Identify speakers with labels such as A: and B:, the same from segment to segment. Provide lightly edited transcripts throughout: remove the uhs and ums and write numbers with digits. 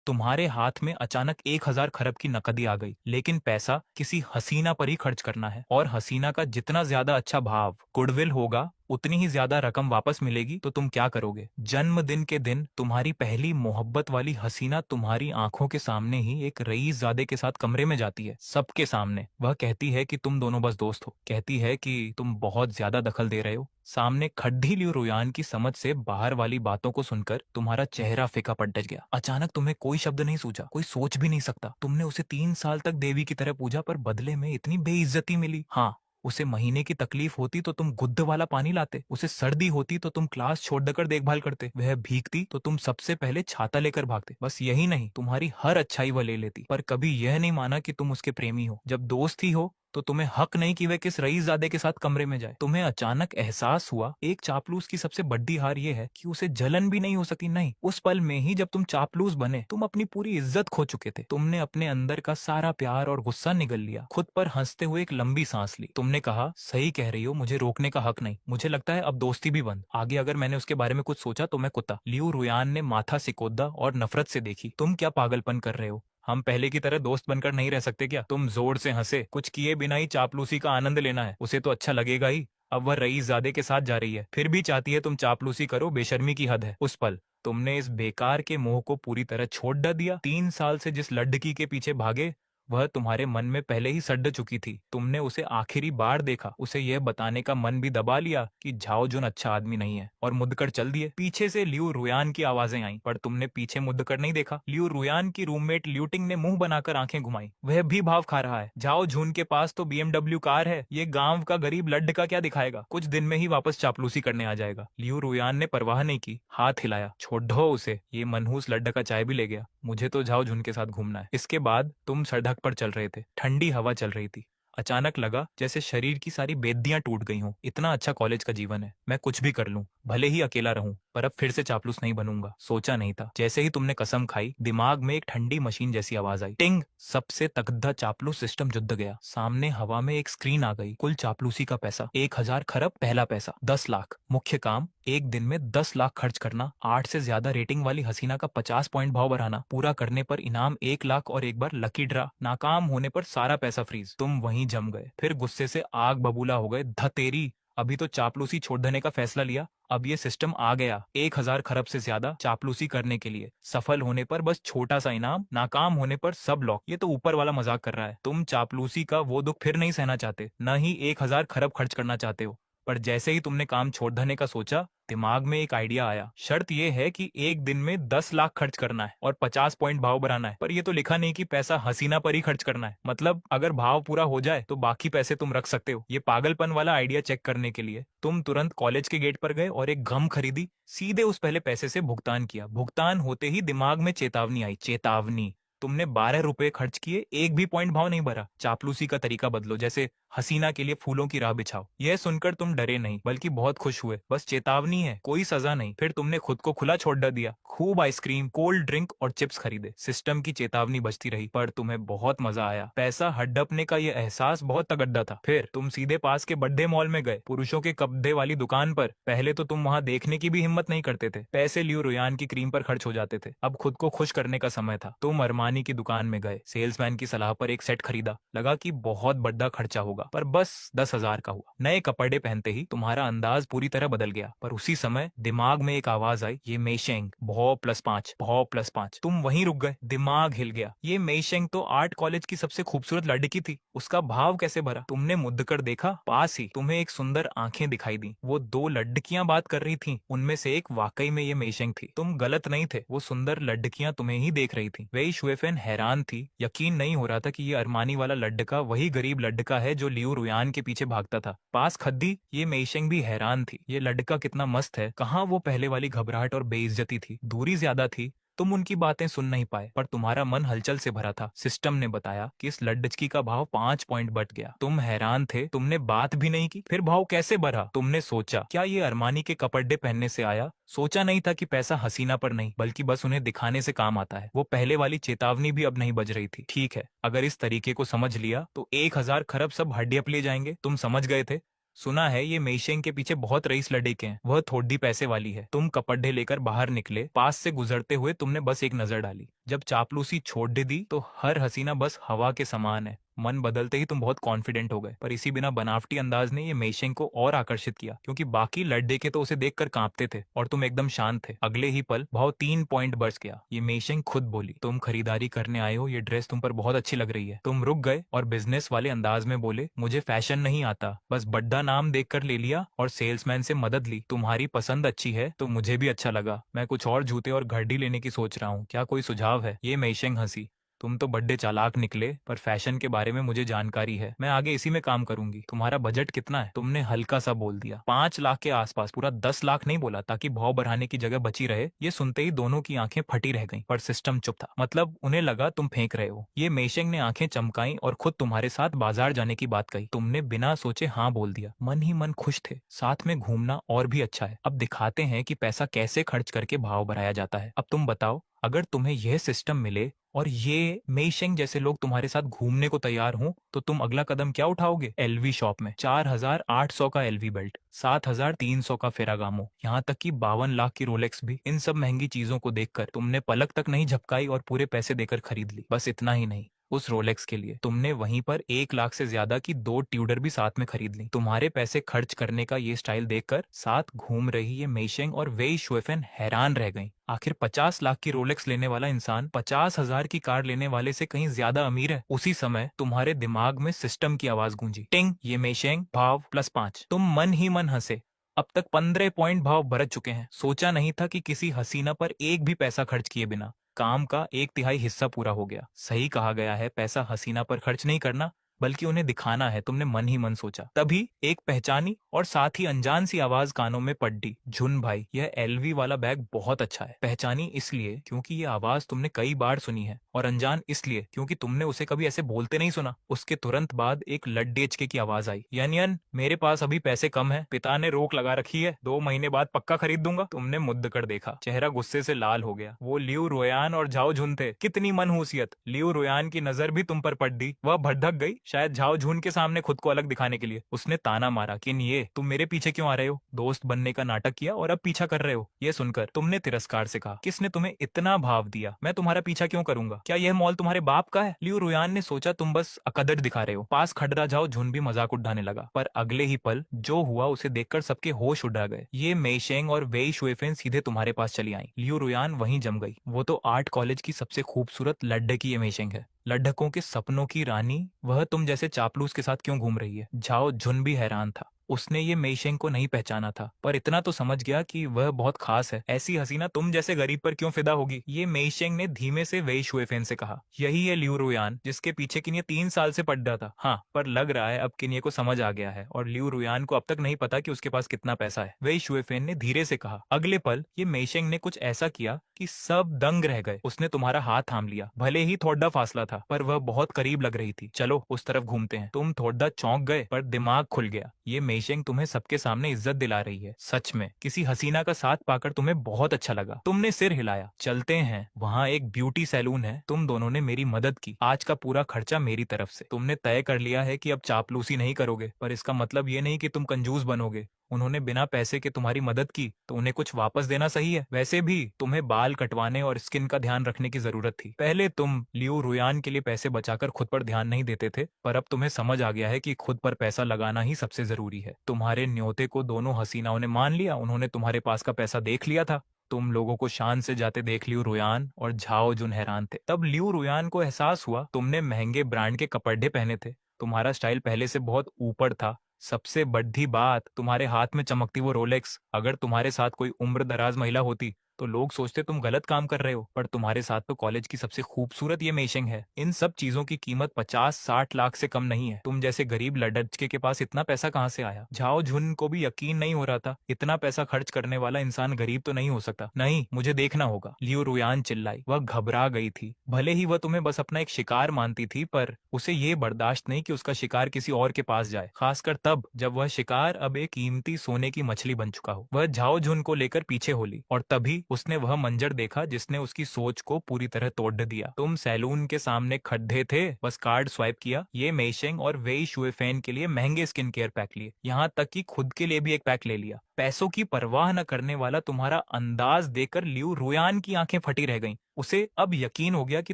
A: तुम्हारे हाथ में अचानक 1,000 खरब की नकदी आ गई, लेकिन पैसा किसी हसीना पर ही खर्च करना है, और हसीना का जितना ज्यादा अच्छा भाव, गुडविल होगा, उतनी ही ज्यादा रकम वापस मिलेगी। तो तुम क्या करोगे? जन्मदिन के दिन तुम्हारी पहली मोहब्बत वाली हसीना तुम्हारी आंखों के सामने ही एक रईसजादे के साथ कमरे में जाती है, सबके सामने। वह कहती है कि तुम दोनों बस दोस्त हो, कहती है कि तुम बहुत ज्यादा दखल दे रहे हो। सामने खड्डी लियो रुयान की समझ से बाहर वाली बातों को सुनकर तुम्हारा चेहरा फीका पड़ गया। अचानक तुम्हें कोई शब्द नहीं सूझा, कोई सोच भी नहीं सकता। तुमने उसे 3 साल तक देवी की तरह पूजा, पर बदले में इतनी बेइज्जती मिली। हाँ, उसे महीने की तकलीफ होती तो तुम गुद्द वाला पानी लाते, उसे सर्दी होती तो तुम क्लास छोड़ देकर देखभाल करते, वह भीगती तो तुम सबसे पहले छाता लेकर भागते। बस यही नहीं, तुम्हारी हर अच्छाई वह ले लेती, पर कभी यह नहीं माना कि तुम उसके प्रेमी हो। जब दोस्त ही हो तो तुम्हें हक नहीं कि वह किस रईसजादे के साथ कमरे में जाए। तुम्हें अचानक एहसास हुआ, एक चापलूस की सबसे बड़ी हार यह है कि उसे जलन भी नहीं हो सकी। नहीं, उस पल में ही जब तुम चापलूस बने, तुम अपनी पूरी इज्जत खो चुके थे। तुमने अपने अंदर का सारा प्यार और गुस्सा निगल लिया, खुद पर हंसते हुए एक लंबी सांस ली। तुमने कहा, सही कह रही हो, मुझे रोकने का हक नहीं। मुझे लगता है अब दोस्ती भी बंद। आगे अगर मैंने उसके बारे में कुछ सोचा तो मैं कुत्ता। लियू रुयान ने माथा सिकोदा और नफरत से देखी। तुम क्या पागलपन कर रहे हो? हम पहले की तरह दोस्त बनकर नहीं रह सकते क्या? तुम जोर से हंसे। कुछ किए बिना ही चापलूसी का आनंद लेना है, उसे तो अच्छा लगेगा ही। अब वह रईसजादे के साथ जा रही है, फिर भी चाहती है तुम चापलूसी करो। बेशर्मी की हद है। उस पल तुमने इस बेकार के मोह को पूरी तरह छोड़ दिया। 3 साल से जिस लड़की के पीछे भागे, वह तुम्हारे मन में पहले ही सड़ चुकी थी। तुमने उसे आखिरी बार देखा, उसे यह बताने का मन भी दबा लिया कि झाओ जुन अच्छा आदमी नहीं है, और मुड़कर चल दिए। पीछे से लियू रुयान की आवाजें आईं, पर तुमने पीछे मुड़कर नहीं देखा। लियू रुयान की रूममेट ल्यूटिंग ने मुंह बनाकर आंखें घुमाई। वह भी भाव खा रहा है। झाओ झून के पास तो BMW कार है, ये गांव का गरीब लड्ड का क्या दिखाएगा? कुछ दिन में ही वापस चापलूसी करने आ जाएगा। लियू रुयान ने परवाह नहीं की, हाथ हिलाया। छोड़ दो उसे, ये मनहूस लड्ड का चाय भी ले गया। मुझे तो झाओ झुन के साथ घूमना है। इसके बाद तुम सड़क पर चल रहे थे, ठंडी हवा चल रही थी। अचानक लगा जैसे शरीर की सारी बेदियां टूट गई हों। इतना अच्छा कॉलेज का जीवन है, मैं कुछ भी कर लूं, भले ही अकेला रहूं, पर अब फिर से चापलूस नहीं बनूंगा। सोचा नहीं था। जैसे ही तुमने कसम खाई, दिमाग में एक ठंडी मशीन जैसी आवाज आई, टिंग। सबसे तकद्दा चापलूस सिस्टम जुड़ गया। सामने हवा में एक स्क्रीन आ गई। कुल चापलूसी का पैसा 1,000 खरब पहला पैसा, 10 लाख। मुख्य काम, एक दिन में 10 लाख खर्च करना, 8 से ज्यादा रेटिंग वाली हसीना का 50 पॉइंट भाव बढ़ाना, पूरा करने पर इनाम 1 लाख और एक बार लकी ड्रा, नाकाम होने पर सारा पैसा फ्रीज। तुम वहीं जम गए, फिर गुस्से से आग बबूला हो गए। धतेरी, अभी तो चापलूसी छोड़ देने का फैसला लिया, अब ये सिस्टम आ गया 1,000 खरब से ज्यादा चापलूसी करने के लिए। सफल होने पर बस छोटा सा इनाम, नाकाम होने पर सब लॉक। ये तो ऊपर वाला मजाक कर रहा है। तुम चापलूसी का वो दुख फिर नहीं सहना चाहते, न ही 1,000 खरब खर्च करना चाहते हो। पर जैसे ही तुमने काम छोड़ देने का सोचा, दिमाग में एक आइडिया आया। शर्त यह है कि एक दिन में 10 लाख खर्च करना है और 50 पॉइंट भाव बढ़ाना है। पर ये तो लिखा नहीं कि पैसा हसीना पर ही खर्च करना है। मतलब अगर भाव पूरा हो जाए तो बाकी पैसे तुम रख सकते हो। ये पागलपन वाला आइडिया चेक करने के लिए तुम तुरंत कॉलेज के गेट पर गए और एक गम खरीदी। सीधे उस पहले पैसे से भुगतान किया। भुगतान होते ही दिमाग में चेतावनी आई। चेतावनी, तुमने 12 रुपए खर्च किए, एक भी पॉइंट भाव नहीं भरा। चापलूसी का तरीका बदलो, जैसे हसीना के लिए फूलों की राह बिछाओ। यह सुनकर तुम डरे नहीं, बल्कि बहुत खुश हुए। बस चेतावनी है, कोई सजा नहीं। फिर तुमने खुद को खुला छोड़ दिया। खूब आइसक्रीम, कोल्ड ड्रिंक और चिप्स खरीदे। सिस्टम की चेतावनी बजती रही, पर तुम्हें बहुत मजा आया। पैसा हड़पने का यह एहसास बहुत तगड़ा था। फिर तुम सीधे पास के बड्डे मॉल में गए, पुरुषों के कपड़े वाली दुकान पर। पहले तो तुम वहां देखने की भी हिम्मत नहीं करते थे। पैसे लियो रुयान की क्रीम पर खर्च हो जाते थे। अब खुद को खुश करने का समय था। तुम अरमानी की दुकान में गए, सेल्समैन की सलाह पर एक सेट खरीदा। लगा कि बहुत बड़ा खर्चा होगा, पर बस 10,000 का हुआ। नए कपड़े पहनते ही तुम्हारा अंदाज पूरी तरह बदल गया। पर उसी समय दिमाग में एक आवाज आई, ये मेशेंग, भौ प्लस 5, भौ प्लस 5। तुम वहीं रुक गए, दिमाग हिल गया। ये मेशेंग तो आर्ट कॉलेज की सबसे खूबसूरत लड़की थी, उसका भाव कैसे भरा? तुमने मुद्द कर देखा, पास ही तुम्हें एक सुंदर आंखें दिखाई दी। वो दो लड़कियां बात कर रही थी, उनमें से एक वाकई में ये मेशेंग थी। तुम गलत नहीं थे, वो सुंदर लड़कियां तुम्हें ही देख रही थी। वेई शुएफेन हैरान थी। यकीन नहीं हो रहा था कि ये अरमानी वाला लड़का वही गरीब लड़का है जो लियू रुयान के पीछे भागता था। पास खद्दी, ये मेशेंग भी हैरान थी। ये लड़का कितना मस्त है। कहाँ वो पहले वाली घबराहट और बेइज्जती थी। दूरी ज्यादा थी, तुम उनकी बातें सुन नहीं पाए, पर तुम्हारा मन हलचल से भरा था। सिस्टम ने बताया कि इस लड्डचकी का भाव 5 पॉइंट बढ़ गया। तुम हैरान थे, तुमने बात भी नहीं की। फिर भाव कैसे बढ़ा? तुमने सोचा, क्या ये अरमानी के कपड़े पहनने से आया? सोचा नहीं था कि पैसा हसीना पर नहीं, बल्कि बस उन्हें दिखाने से काम आता है। वो पहले वाली चेतावनी भी अब नहीं बज रही थी। ठीक है, अगर इस तरीके को समझ लिया तो 1,000 खरब सब हड्डियां ले जाएंगे। तुम समझ गए थे, सुना है ये मेशेंग के पीछे बहुत रईस लड़के हैं, वह थोड़ी पैसे वाली है। तुम कपड़े लेकर बाहर निकले, पास से गुजरते हुए तुमने बस एक नजर डाली। जब चापलूसी छोड़ दी तो हर हसीना बस हवा के समान है। मन बदलते ही तुम बहुत कॉन्फिडेंट हो गए, पर इसी बिना बनावटी अंदाज ने ये मेशेंग को और आकर्षित किया, क्योंकि बाकी लड़के के तो उसे देखकर कांपते थे और तुम एकदम शांत थे। अगले ही पल भाव 3 पॉइंट बरस गया। ये मेशेंग खुद बोली, तुम खरीदारी करने आए हो, ये ड्रेस तुम पर बहुत अच्छी लग रही है। तुम रुक गए और बिजनेस वाले अंदाज में बोले, मुझे फैशन नहीं आता, बस बड्डा नाम देखकर ले लिया और सेल्समैन से मदद ली। तुम्हारी पसंद अच्छी है तो मुझे भी अच्छा लगा। मैं कुछ और जूते और घड़ी लेने की सोच रहा हूँ, क्या कोई सुझाव है? ये मेशेंग हंसी। तुम तो बड्डे चालाक निकले, पर फैशन के बारे में मुझे जानकारी है, मैं आगे इसी में काम करूंगी। तुम्हारा बजट कितना है? तुमने हल्का सा बोल दिया, 5 लाख के आसपास। पूरा 10 लाख नहीं बोला, ताकि भाव बढ़ाने की जगह बची रहे। ये सुनते ही दोनों की आंखें फटी रह गईं, पर सिस्टम चुप था। मतलब उन्हें लगा तुम फेंक रहे हो। ये मेशेंग ने आंखें चमकाई और खुद तुम्हारे साथ बाजार जाने की बात कही। तुमने बिना सोचे हाँ बोल दिया। मन ही मन खुश थे, साथ में घूमना और भी अच्छा है। अब दिखाते हैं कि पैसा कैसे खर्च करके भाव बढ़ाया जाता है। अब तुम बताओ, अगर तुम्हें यह सिस्टम मिले और ये मेशेंग जैसे लोग तुम्हारे साथ घूमने को तैयार हों, तो तुम अगला कदम क्या उठाओगे? एलवी शॉप में 4,800 का एलवी बेल्ट, 7,300 का फेरागामो, यहाँ तक कि 52 लाख की रोलेक्स भी। इन सब महंगी चीजों को देखकर तुमने पलक तक नहीं झपकाई और पूरे पैसे देकर खरीद ली। बस इतना ही नहीं, उस रोलेक्स के लिए तुमने वहीं पर 1 लाख से ज्यादा की 2 ट्यूडर भी साथ में खरीद ली। तुम्हारे पैसे खर्च करने का ये स्टाइल देखकर साथ घूम रही ये मेशेंग और वेई शुएफेन हैरान रह गईं। आखिर 50 लाख की रोलेक्स लेने वाला इंसान 50,000 की कार लेने वाले से कहीं ज्यादा अमीर है। उसी समय तुम्हारे दिमाग में सिस्टम की आवाज गूंजी, टिंग। ये मेशेंग भाव +5। तुम मन ही मन हंसे। अब तक 15 पॉइंट भाव बरत चुके हैं। सोचा नहीं था कि किसी हसीना पर एक भी पैसा खर्च किए बिना काम का 1/3 हिस्सा पूरा हो गया। सही कहा गया है, पैसा हसीना पर खर्च नहीं करना, बल्कि उन्हें दिखाना है। तुमने मन ही मन सोचा। तभी एक पहचानी और साथ ही अनजान सी आवाज कानों में पड़ी, झुन भाई, यह एलवी वाला बैग बहुत अच्छा है। पहचानी इसलिए क्योंकि ये आवाज तुमने कई बार सुनी है, और अनजान इसलिए क्योंकि तुमने उसे कभी ऐसे बोलते नहीं सुना। उसके तुरंत बाद एक लड्डेचके की आवाज आई, यन मेरे पास अभी पैसे कम है, पिता ने रोक लगा रखी है, 2 महीने बाद पक्का खरीद दूंगा। तुमने मुद्द कर देखा, चेहरा गुस्से से लाल हो गया। वो लियू रोयान और झाओ झुन थे। कितनी मनहूसियत। लियू रोयान की नजर भी तुम पर पड़ दी। वह भड़क गई, शायद झाओ झुन के सामने खुद को अलग दिखाने के लिए। उसने ताना मारा, कि ये तुम मेरे पीछे क्यों आ रहे हो? दोस्त बनने का नाटक किया और अब पीछा कर रहे हो। ये सुनकर तुमने तिरस्कार से कहा, किसने तुम्हें इतना भाव दिया? मैं तुम्हारा पीछा क्यों करूंगा? क्या यह मॉल तुम्हारे बाप का है? लियू रोयान ने सोचा तुम बस अकदर दिखा रहे हो। पास खड़ा झाओ झुन भी मजाक उड़ाने लगा, पर अगले ही पल जो हुआ उसे देखकर सबके होश उड़ा गए। ये मेशेंग और वेई शुएफेन सीधे तुम्हारे पास चली आई। लियू रोयान वहीं जम गई। वो तो आर्ट कॉलेज की सबसे खूबसूरत लड्डे की ये मेशेंग है, लड्ढकों के सपनों की रानी। वह तुम जैसे चापलूस के साथ क्यों घूम रही है? झाओ झुन भी हैरान था। उसने ये मेशेंग को नहीं पहचाना था, पर इतना तो समझ गया कि वह बहुत खास है। ऐसी हसीना तुम जैसे गरीब पर क्यों फिदा होगी? ये मेशेंग ने धीमे से वेई शुएफेन से कहा। यही है लियू रुयान, जिसके पीछे किन्ये 3 साल से पड़ रहा था। हाँ, पर लग रहा है अब किन्ये को समझ आ गया है, और लियू रुयान को अब तक नहीं पता कि उसके पास कितना पैसा है। वेई शुएफेन ने धीरे से कहा। अगले पल ये मेशेंग ने कुछ ऐसा किया कि सब दंग रह गए। उसने तुम्हारा हाथ थाम लिया। भले ही थोड़ा फासला था, पर वह बहुत करीब लग रही थी। चलो उस तरफ घूमते हैं। तुम थोड़ा चौंक गए, पर दिमाग खुल गया। ये मेशेंग तुम्हें सबके सामने इज्जत दिला रही है। सच में किसी हसीना का साथ पाकर तुम्हें बहुत अच्छा लगा। तुमने सिर हिलाया। चलते हैं, वहाँ एक ब्यूटी सैलून है। तुम दोनों ने मेरी मदद की, आज का पूरा खर्चा मेरी तरफ से। तुमने तय कर लिया है कि अब चापलूसी नहीं करोगे, पर इसका मतलब ये नहीं कि तुम कंजूस बनोगे। उन्होंने बिना पैसे के तुम्हारी मदद की, तो उन्हें कुछ वापस देना सही है। वैसे भी तुम्हें बाल कटवाने और स्किन का ध्यान रखने की जरूरत थी। पहले तुम लियू रुयान के लिए पैसे बचाकर खुद पर ध्यान नहीं देते थे, पर अब तुम्हें समझ आ गया है कि खुद पर पैसा लगाना ही सबसे जरूरी है। तुम्हारे न्योते को दोनों हसीनाओं ने मान लिया। उन्होंने तुम्हारे पास का पैसा देख लिया था। तुम लोगों को शान से जाते देख लियू रुयान और झाओ जुन हैरान थे। तब लियू रुयान को एहसास हुआ तुमने महंगे ब्रांड के कपड़े पहने थे। तुम्हारा स्टाइल पहले से बहुत ऊपर था। सबसे बड़ी बात, तुम्हारे हाथ में चमकती वो रोलेक्स। अगर तुम्हारे साथ कोई उम्र दराज महिला होती तो लोग सोचते तुम गलत काम कर रहे हो, पर तुम्हारे साथ तो कॉलेज की सबसे खूबसूरत ये मेशेंग है। इन सब चीजों की कीमत 50-60 लाख से कम नहीं है। तुम जैसे गरीब लड़के के पास इतना पैसा कहाँ से आया? झाओ झुन को भी यकीन नहीं हो रहा था। इतना पैसा खर्च करने वाला इंसान गरीब तो नहीं हो सकता। नहीं, मुझे देखना होगा, लियू रुयान चिल्लाई। वह घबरा गई थी। भले ही वह तुम्हें बस अपना एक शिकार मानती थी, पर उसे ये बर्दाश्त नहीं कि उसका शिकार किसी और के पास जाए, खासकर तब जब वह शिकार अब एक कीमती सोने की मछली बन चुका हो। वह झाओ झुन को लेकर पीछे हो ली, और तभी उसने वह मंजर देखा जिसने उसकी सोच को पूरी तरह तोड़ दिया। तुम सैलून के सामने खड्डे थे, बस कार्ड स्वाइप किया, ये मेशेंग और वेई शुएफेन के लिए महंगे स्किन केयर पैक लिए, यहाँ तक कि खुद के लिए भी एक पैक ले लिया। पैसों की परवाह न करने वाला तुम्हारा अंदाज देखकर लियू रुयान की आंखें फटी रह गईं। उसे अब यकीन हो गया कि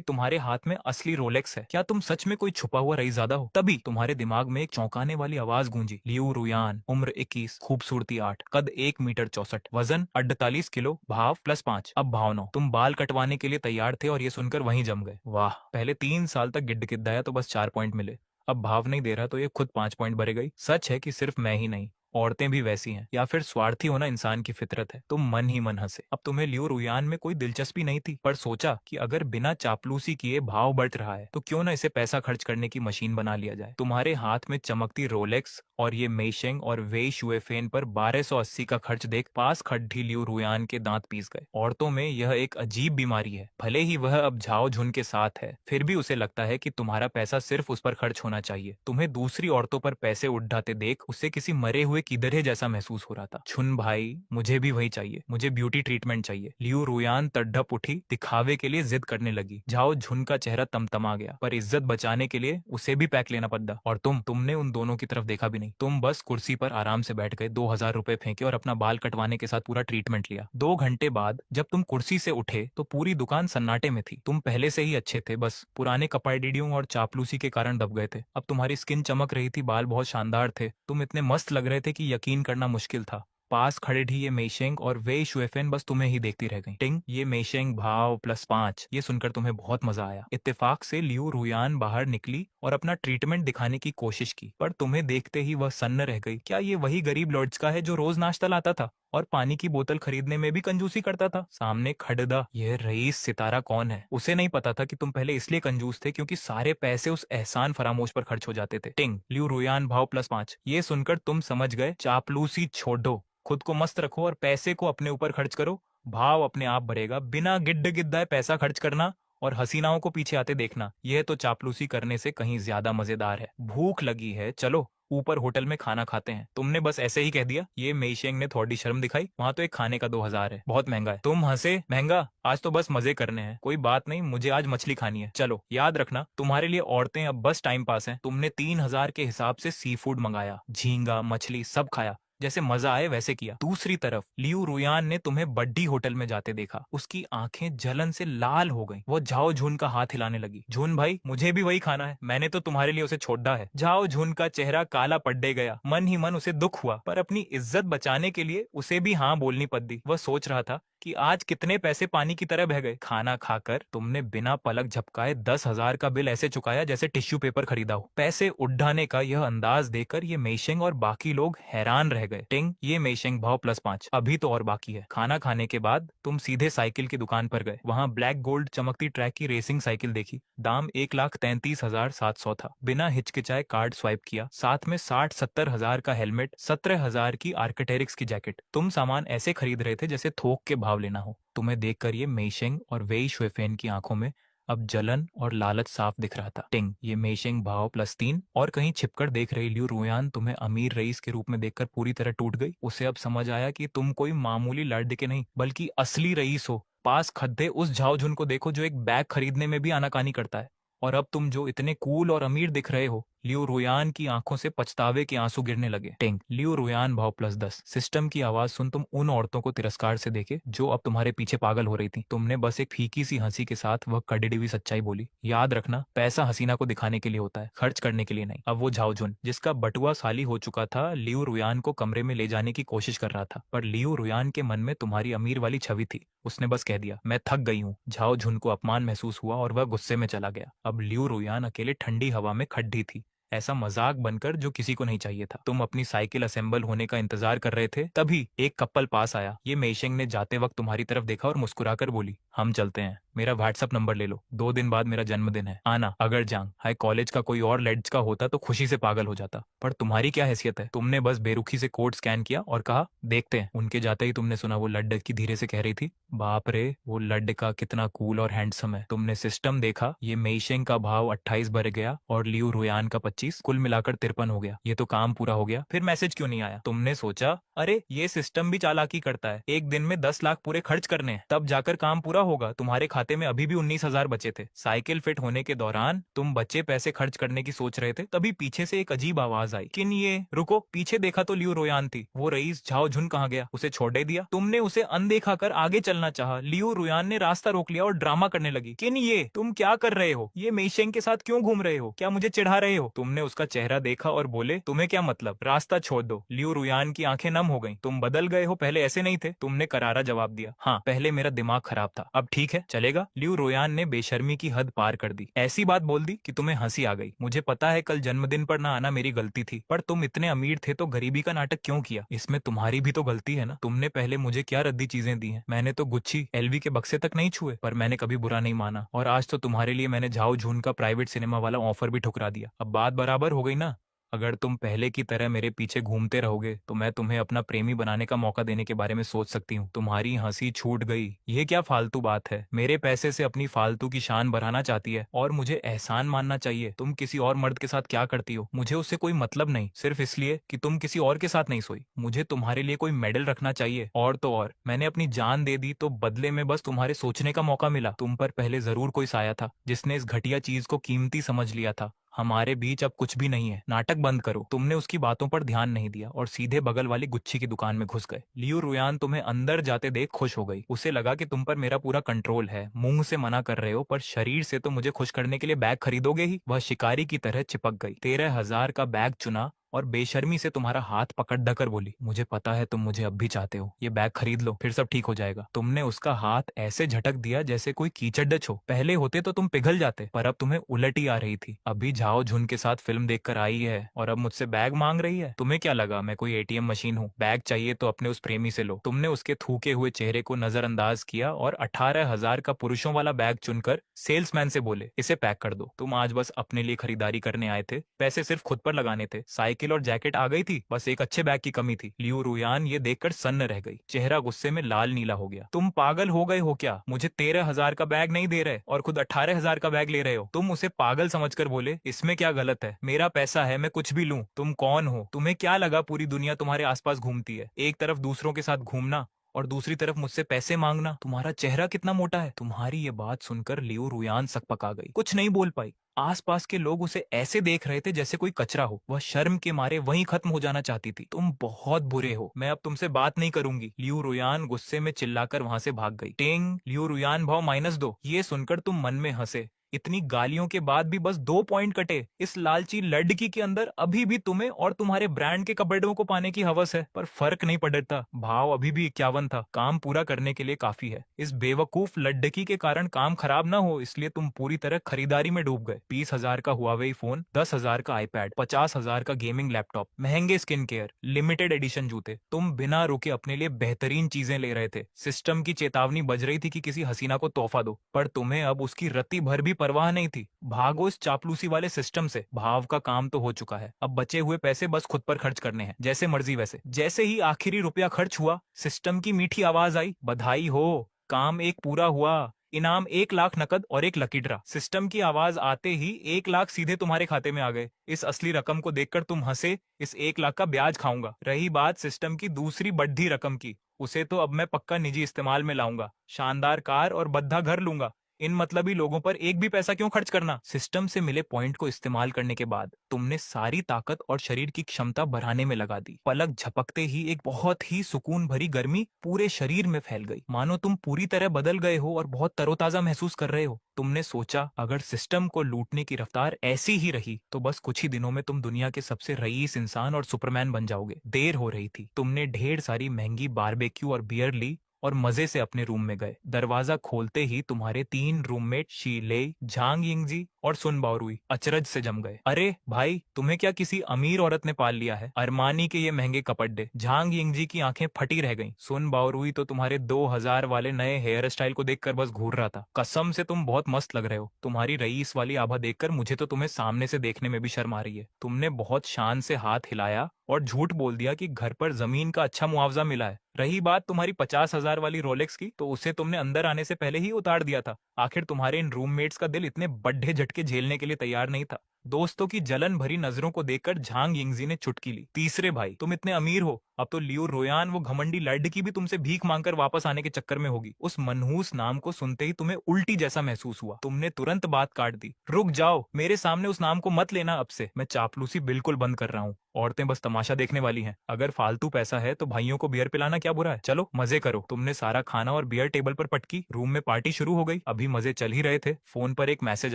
A: तुम्हारे हाथ में असली रोलेक्स है। क्या तुम सच में कोई छुपा हुआ रईसज़ादा हो? तभी तुम्हारे दिमाग में एक चौंकाने वाली आवाज गूंजी। लियू रुयान, उम्र 21, खूबसूरती 8, कद 1 मीटर 64, वजन 48 किलो, भाव +5। अब भाव 9। तुम बाल कटवाने के लिए तैयार थे और ये सुनकर वहीं जम गए। वाह, पहले 3 साल तक गिड़गिड़ाया तो बस 4 पॉइंट मिले, अब भाव नहीं दे रहा तो ये खुद 5 पॉइंट भरे गई। सच है कि सिर्फ मैं ही नहीं, औरतें भी वैसी हैं, या फिर स्वार्थी होना इंसान की फितरत है। तुम मन ही मन हंसे। अब तुम्हें लियो रुयान में कोई दिलचस्पी नहीं थी, पर सोचा कि अगर बिना चापलूसी किए भाव बढ़ रहा है तो क्यों ना इसे पैसा खर्च करने की मशीन बना लिया जाए। तुम्हारे हाथ में चमकती रोलेक्स और ये मेशेंग और वेई शुएफेन पर 1280 का खर्च देख पास खड्डी लियो रुयान के दांत पीस गए। औरतों में यह एक अजीब बीमारी है, भले ही वह अब झाओ झुन के साथ है, फिर भी उसे लगता है कि तुम्हारा पैसा सिर्फ उस पर खर्च होना चाहिए। तुम्हें दूसरी औरतों पर पैसे उड़ाते देख उसे किसी मरे हुए किधरे जैसा महसूस हो रहा था। छुन भाई, मुझे भी वही चाहिए, मुझे ब्यूटी ट्रीटमेंट चाहिए। लियू रुयान तड़प उठी, दिखावे के लिए जिद करने लगी। झाओ झुन का चेहरा तमतमा गया, पर इज्जत बचाने के लिए उसे भी पैक लेना पड़ा। और तुमने उन दोनों की तरफ देखा भी नहीं। तुम बस कुर्सी पर आराम से बैठ गए, 2000 रुपए फेंके और अपना बाल कटवाने के साथ पूरा ट्रीटमेंट लिया। 2 घंटे बाद जब तुम कुर्सी से उठे तो पूरी दुकान सन्नाटे में थी। तुम पहले से ही अच्छे थे, बस पुराने कपाड़ियों और चापलूसी के कारण दब गए थे। अब तुम्हारी स्किन चमक रही थी, बाल बहुत शानदार थे, तुम इतने मस्त लग रहे थे कि यकीन करना मुश्किल था। पास खड़े ही ये मेशेंग और वेई शुएफेन बस तुम्हें ही देखती रह गई। टिंग, ये मेशेंग भाव +5, ये सुनकर तुम्हें बहुत मजा आया। इत्तेफाक से लियू रुयान बाहर निकली और अपना ट्रीटमेंट दिखाने की कोशिश की, पर तुम्हें देखते ही वह सन्न रह गई। क्या ये वही गरीब लॉर्ड्स है जो रोज नाश्ता लाता था और पानी की बोतल खरीदने में भी कंजूसी करता था? सामने खड़दा यह रईस सितारा कौन है? उसे नहीं पता था कि तुम पहले इसलिए कंजूस थे क्योंकि सारे पैसे उस एहसान फरामोश पर खर्च हो जाते थे। टिंग, लियू रुयान भाव +5, ये सुनकर तुम समझ गए, चापलूसी छोड़ दो, खुद को मस्त रखो और पैसे को अपने ऊपर खर्च करो, भाव अपने आप बढ़ेगा। बिना गिड्ड गिद्दाए पैसा खर्च करना और हसीनाओं को पीछे आते देखना, यह तो चापलूसी करने से कहीं ज्यादा मजेदार है। भूख लगी है, चलो ऊपर होटल में खाना खाते हैं। तुमने बस ऐसे ही कह दिया। ये मेशेंग ने थोड़ी शर्म दिखाई। वहां तो एक खाने का 2000 है, बहुत महंगा है। तुम हंसे। महंगा? आज तो बस मजे करने हैं। कोई बात नहीं, मुझे आज मछली खानी है। चलो, याद रखना तुम्हारे लिए औरतें अब बस टाइम पास हैं। तुमने 3000 के हिसाब से सी फूड मंगाया, झींगा मछली सब खाया, जैसे मजा आए वैसे किया। दूसरी तरफ लियू रुयान ने तुम्हें बड्डी होटल में जाते देखा। उसकी आंखें जलन से लाल हो गईं। वो झाओ झुन का हाथ हिलाने लगी। झुन भाई, मुझे भी वही खाना है, मैंने तो तुम्हारे लिए उसे छोड़ा है। झाओ झुन का चेहरा काला पड़े गया। मन ही मन उसे दुख हुआ, पर अपनी इज्जत बचाने के लिए उसे भी हाँ बोलनी पड़ी। वह सोच रहा था कि आज कितने पैसे पानी की तरह बह गए। खाना खाकर तुमने बिना पलक झपकाए 10,000 का बिल ऐसे चुकाया जैसे टिश्यू पेपर खरीदा हो। पैसे उड़ाने का यह अंदाज देखकर ये मेशेंग और बाकी लोग हैरान रह गए। टिंग, ये मेशेंग भाव +5, अभी तो और बाकी है। खाना खाने के बाद तुम सीधे साइकिल की दुकान पर गए। वहाँ ब्लैक गोल्ड चमकती ट्रैक की रेसिंग साइकिल देखी। दाम 1,33,700 था। बिना हिचकिचाए कार्ड स्वाइप किया। साथ में 60-70 हजार का हेलमेट, 17,000 की आर्किटेरिक्स की जैकेट। तुम सामान ऐसे खरीद रहे थे जैसे थोक के भाव लेना हो। तुम्हें देखकर ये मेशेंग और वेई शुएफेन की आंखों में अब जलन और लालच साफ दिख रहा था। टिंग, ये मेशेंग भाव +3, और कहीं छिपकर देख रही लियू रुयान तुम्हें अमीर रईस के रूप में देखकर पूरी तरह टूट गई। उसे अब समझ आया कि तुम कोई मामूली लड़के नहीं बल्कि असली रईस हो। पास खद्दे उस झाओ झुन को देखो जो एक बैग खरीदने में भी आनाकानी करता है, और अब तुम जो इतने कूल और अमीर दिख रहे हो। लियू रुयान की आंखों से पछतावे के आंसू गिरने लगे। टिंग, लियू रुयान भाव +10। सिस्टम की आवाज सुन तुम उन औरतों को तिरस्कार से देखे जो अब तुम्हारे पीछे पागल हो रही थी। तुमने बस एक फीकी सी हंसी के साथ वह कड़ड़ी हुई सच्चाई बोली। याद रखना, पैसा हसीना को दिखाने के लिए होता है, खर्च करने के लिए नहीं। अब वो झाओझुन, जिसका बटुआ साली हो चुका था, लियू रुयान को कमरे में ले जाने की कोशिश कर रहा था, पर लियू रुयान के मन में तुम्हारी अमीर वाली छवि थी। उसने बस कह दिया, मैं थक गई हूँ। झाओझुन को अपमान महसूस हुआ और वह गुस्से में चला गया। अब लियू रुयान अकेले ठंडी हवा में खड़ी थी, ऐसा मजाक बनकर जो किसी को नहीं चाहिए था। तुम अपनी साइकिल असेंबल होने का इंतजार कर रहे थे, तभी एक कपल पास आया। ये मेशेंग ने जाते वक्त तुम्हारी तरफ देखा और मुस्कुराकर बोली, हम चलते हैं। मेरा व्हाट्सअप नंबर ले लो, 2 दिन बाद मेरा जन्मदिन है, आना। अगर जांग हाई कॉलेज का कोई और लेड्स का होता तो खुशी से पागल हो जाता, पर तुम्हारी क्या हैसियत है? तुमने बस बेरुखी से कोड स्कैन किया और कहा देखते हैं। उनके जाते ही तुमने सुना वो लड़की धीरे से कह रही थी, बाप रे वो लड़का कितना कूल और हैंडसम है। तुमने सिस्टम देखा, ये मेइशेंग का भाव 28 बढ़ गया और लियू रुयान का 25, कुल मिलाकर 53 हो गया। ये तो काम पूरा हो गया, फिर मैसेज क्यों नहीं आया? तुमने सोचा अरे ये सिस्टम भी चालाकी करता है, एक दिन में 10 लाख पूरे खर्च करने हैं, तब जाकर काम पूरा होगा। तुम्हारे खाते में अभी भी 19,000 बचे थे। साइकिल फिट होने के दौरान तुम बच्चे पैसे खर्च करने की सोच रहे थे, तभी पीछे से एक अजीब आवाज आई, किन ये रुको। पीछे देखा तो लियू रुयान थी। वो रईस झाओ झुन कहाँ गया? उसे छोड़ दे दिया? तुमने उसे अनदेखा कर आगे चलना चाहा, लियू रुयान ने रास्ता रोक लिया और ड्रामा करने लगी, किन ये तुम क्या कर रहे हो? ये मेइशेंग के साथ क्यों घूम रहे हो? क्या मुझे चिढ़ा रहे हो? तुमने उसका चेहरा देखा और बोले, तुम्हें क्या मतलब, रास्ता छोड़ दो। लियू रुयान की आंखें नम हो गईं। तुम बदल गए हो, पहले ऐसे नहीं थे। तुमने करारा जवाब दिया, हाँ पहले मेरा दिमाग खराब था, अब ठीक है, चलेगा। लियू रुयान ने बेशर्मी की हद पार कर दी, ऐसी बात बोल दी कि तुम्हें हंसी आ गई। मुझे पता है कल जन्मदिन पर ना आना मेरी गलती थी, पर तुम इतने अमीर थे तो गरीबी का नाटक क्यों किया? इसमें तुम्हारी भी तो गलती है ना। तुमने पहले मुझे क्या रद्दी चीजें दी हैं? मैंने तो गुच्छी एलवी के बक्से तक नहीं छुए, पर मैंने कभी बुरा नहीं माना। और आज तो तुम्हारे लिए मैंने झाओ झून का प्राइवेट सिनेमा वाला ऑफर भी ठुकरा दिया। अब बात बराबर हो गई ना। अगर तुम पहले की तरह मेरे पीछे घूमते रहोगे तो मैं तुम्हें अपना प्रेमी बनाने का मौका देने के बारे में सोच सकती हूँ। तुम्हारी हंसी छूट गई, ये क्या फालतू बात है? मेरे पैसे से अपनी फालतू की शान बढ़ाना चाहती है और मुझे एहसान मानना चाहिए। तुम किसी और मर्द के साथ क्या करती हो मुझे उससे कोई मतलब नहीं, सिर्फ इसलिए कि तुम किसी और के साथ नहीं सोई। मुझे तुम्हारे लिए कोई मेडल रखना चाहिए। और तो और मैंने अपनी जान दे दी तो बदले में बस तुम्हारे सोचने का मौका मिला। तुम पर पहले जरूर कोई साया था जिसने इस घटिया चीज को कीमती समझ लिया था। हमारे बीच अब कुछ भी नहीं है, नाटक बंद करो। तुमने उसकी बातों पर ध्यान नहीं दिया और सीधे बगल वाली गुच्छी की दुकान में घुस गए। लियू रुयान तुम्हें अंदर जाते देख खुश हो गई। उसे लगा कि तुम पर मेरा पूरा कंट्रोल है। मुंह से मना कर रहे हो पर शरीर से तो मुझे खुश करने के लिए बैग खरीदोगे ही। वह शिकारी की तरह चिपक गई, 13,000 का बैग चुना और बेशर्मी से तुम्हारा हाथ पकड़ ढकर बोली, मुझे पता है तुम मुझे अब भी चाहते हो, ये बैग खरीद लो फिर सब ठीक हो जाएगा। तुमने उसका हाथ ऐसे झटक दिया जैसे कोई कीचड़ डच हो। पहले होते तो तुम पिघल जाते, पर अब तुम्हें उलटी आ रही थी। अभी झाओ झुन के साथ फिल्म देखकर आई है और अब मुझसे बैग मांग रही है। तुम्हें क्या लगा मैं कोई एटीएम मशीन हूँ? बैग चाहिए तो अपने उस प्रेमी से लो। तुमने उसके थूके हुए चेहरे को नजरअंदाज किया और 18,000 का पुरुषों वाला बैग चुनकर सेल्समैन से बोले, इसे पैक कर दो। तुम आज बस अपने लिए खरीदारी करने आए थे, पैसे सिर्फ खुद पर लगाने थे। साइकिल और जैकेट आ गई थी, बस एक अच्छे बैग की कमी थी। लियू रुयान ये देखकर सन्न रह गई, चेहरा गुस्से में लाल नीला हो गया। तुम पागल हो गए हो क्या? मुझे 13,000 का बैग नहीं दे रहे और खुद 18,000 का बैग ले रहे हो। तुम उसे पागल समझकर बोले, इसमें क्या गलत है? मेरा पैसा है, मैं कुछ भी लूं। तुम कौन हो? तुम्हें क्या लगा पूरी दुनिया तुम्हारे आसपास घूमती है? एक तरफ दूसरों के साथ घूमना और दूसरी तरफ मुझसे पैसे मांगना। तुम्हारा चेहरा कितना मोटा है। तुम्हारी ये बात सुनकर लियू रुयान सकपका गई, कुछ नहीं बोल पाई। आसपास के लोग उसे ऐसे देख रहे थे जैसे कोई कचरा हो। वह शर्म के मारे वहीं खत्म हो जाना चाहती थी। तुम बहुत बुरे हो, मैं अब तुमसे बात नहीं करूंगी। लियू रुयान गुस्से में चिल्लाकर वहां से भाग गई। टेंग, लियू रुयान भाव -2। ये सुनकर तुम मन में हंसे। इतनी गालियों के बाद भी बस 2 पॉइंट कटे। इस लालची लड़की के अंदर अभी भी तुम्हें और तुम्हारे ब्रांड के कपड़ों को पाने की हवस है, पर फर्क नहीं पड़ता। भाव अभी भी 51 था, काम पूरा करने के लिए काफी है। इस बेवकूफ लड़की के कारण काम खराब ना हो इसलिए तुम पूरी तरह खरीदारी में डूब गए। 20,000 का हुआवेई फोन, 10,000 का आईपैड, 50,000 का गेमिंग लैपटॉप, महंगे स्किन केयर, लिमिटेड एडिशन जूते। तुम बिना रुके अपने लिए बेहतरीन चीजें ले रहे थे। सिस्टम की चेतावनी बज रही थी कि किसी हसीना को तोहफा दो, पर तुम्हें अब उसकी रत्ती भर भी परवाह नहीं थी। भागो इस चापलूसी वाले सिस्टम से। भाव का काम तो हो चुका है, अब बचे हुए पैसे बस खुद पर खर्च करने हैं, जैसे मर्जी वैसे। जैसे ही आखिरी रुपया खर्च हुआ, सिस्टम की मीठी आवाज आई, बधाई हो, काम एक पूरा हुआ। इनाम 1 लाख नकद और एक लकी ड्रा। सिस्टम की आवाज आते ही 1 लाख सीधे तुम्हारे खाते में आ गए। इस असली रकम को देखकर तुम हंसे। इस 1 लाख का ब्याज खाऊंगा। रही बात सिस्टम की दूसरी बढ़ी रकम की, उसे तो अब मैं पक्का निजी इस्तेमाल में लाऊंगा। शानदार कार और बद्धा घर लूंगा। इन मतलबी लोगों पर एक भी पैसा क्यों खर्च करना? सिस्टम से मिले पॉइंट को इस्तेमाल करने के बाद तुमने सारी ताकत और शरीर की क्षमता बढ़ाने में लगा दी। पलक झपकते ही एक बहुत ही सुकून भरी गर्मी पूरे शरीर में फैल गई, मानो तुम पूरी तरह बदल गए हो और बहुत तरोताजा महसूस कर रहे हो। तुमने सोचा अगर सिस्टम को लूटने की रफ्तार ऐसी ही रही तो बस कुछ ही दिनों में तुम दुनिया के सबसे रईस इंसान और सुपरमैन बन जाओगे। देर हो रही थी। तुमने ढेर सारी महंगी बारबेक्यू और बियर ली और मजे से अपने रूम में गए। दरवाजा खोलते ही तुम्हारे 3 रूममेट शीले, झांग यिंगजी और सुन बाओरुई अचरज से जम गए। अरे भाई, तुम्हें क्या किसी अमीर औरत ने पाल लिया है? अरमानी के ये महंगे कपड़े। झांग यिंगजी की आंखें फटी रह गईं। सुन बाओरुई तो तुम्हारे 2000 वाले नए हेयर स्टाइल को देखकर बस घूर रहा था। कसम से तुम बहुत मस्त लग रहे हो। तुम्हारी रईस वाली आभा देखकर मुझे तो तुम्हें सामने से देखने में भी शर्म आ रही है। तुमने बहुत शान से हाथ हिलाया और झूठ बोल दिया कि घर पर जमीन का अच्छा मुआवजा मिला है। रही बात तुम्हारी 50,000 वाली रोलेक्स की, तो उसे तुमने अंदर आने से पहले ही उतार दिया था। आखिर तुम्हारे इन रूममेट्स का दिल इतने बड्ढे झटके झेलने के लिए तैयार नहीं था। दोस्तों की जलन भरी नजरों को देखकर झांग यिंगजी ने चुटकी ली। तीसरे भाई, तुम इतने अमीर हो, अब तो लियू रोयान वो घमंडी लड़की भी तुमसे भीख मांगकर वापस आने के चक्कर में होगी। उस मनहूस नाम को सुनते ही तुम्हें उल्टी जैसा महसूस हुआ। तुमने तुरंत बात काट दी। रुक जाओ, मेरे सामने उस नाम को मत लेना। अब से मैं चापलूसी बिल्कुल बंद कर रहा हूँ। औरतें बस तमाशा देखने वाली हैं। अगर फालतू पैसा है तो भाइयों को बियर पिलाना क्या बुरा है? चलो मजे करो। तुमने सारा खाना और बियर टेबल पर पटकी। रूम में पार्टी शुरू हो गई। अभी मजे चल ही रहे थे, फोन पर एक मैसेज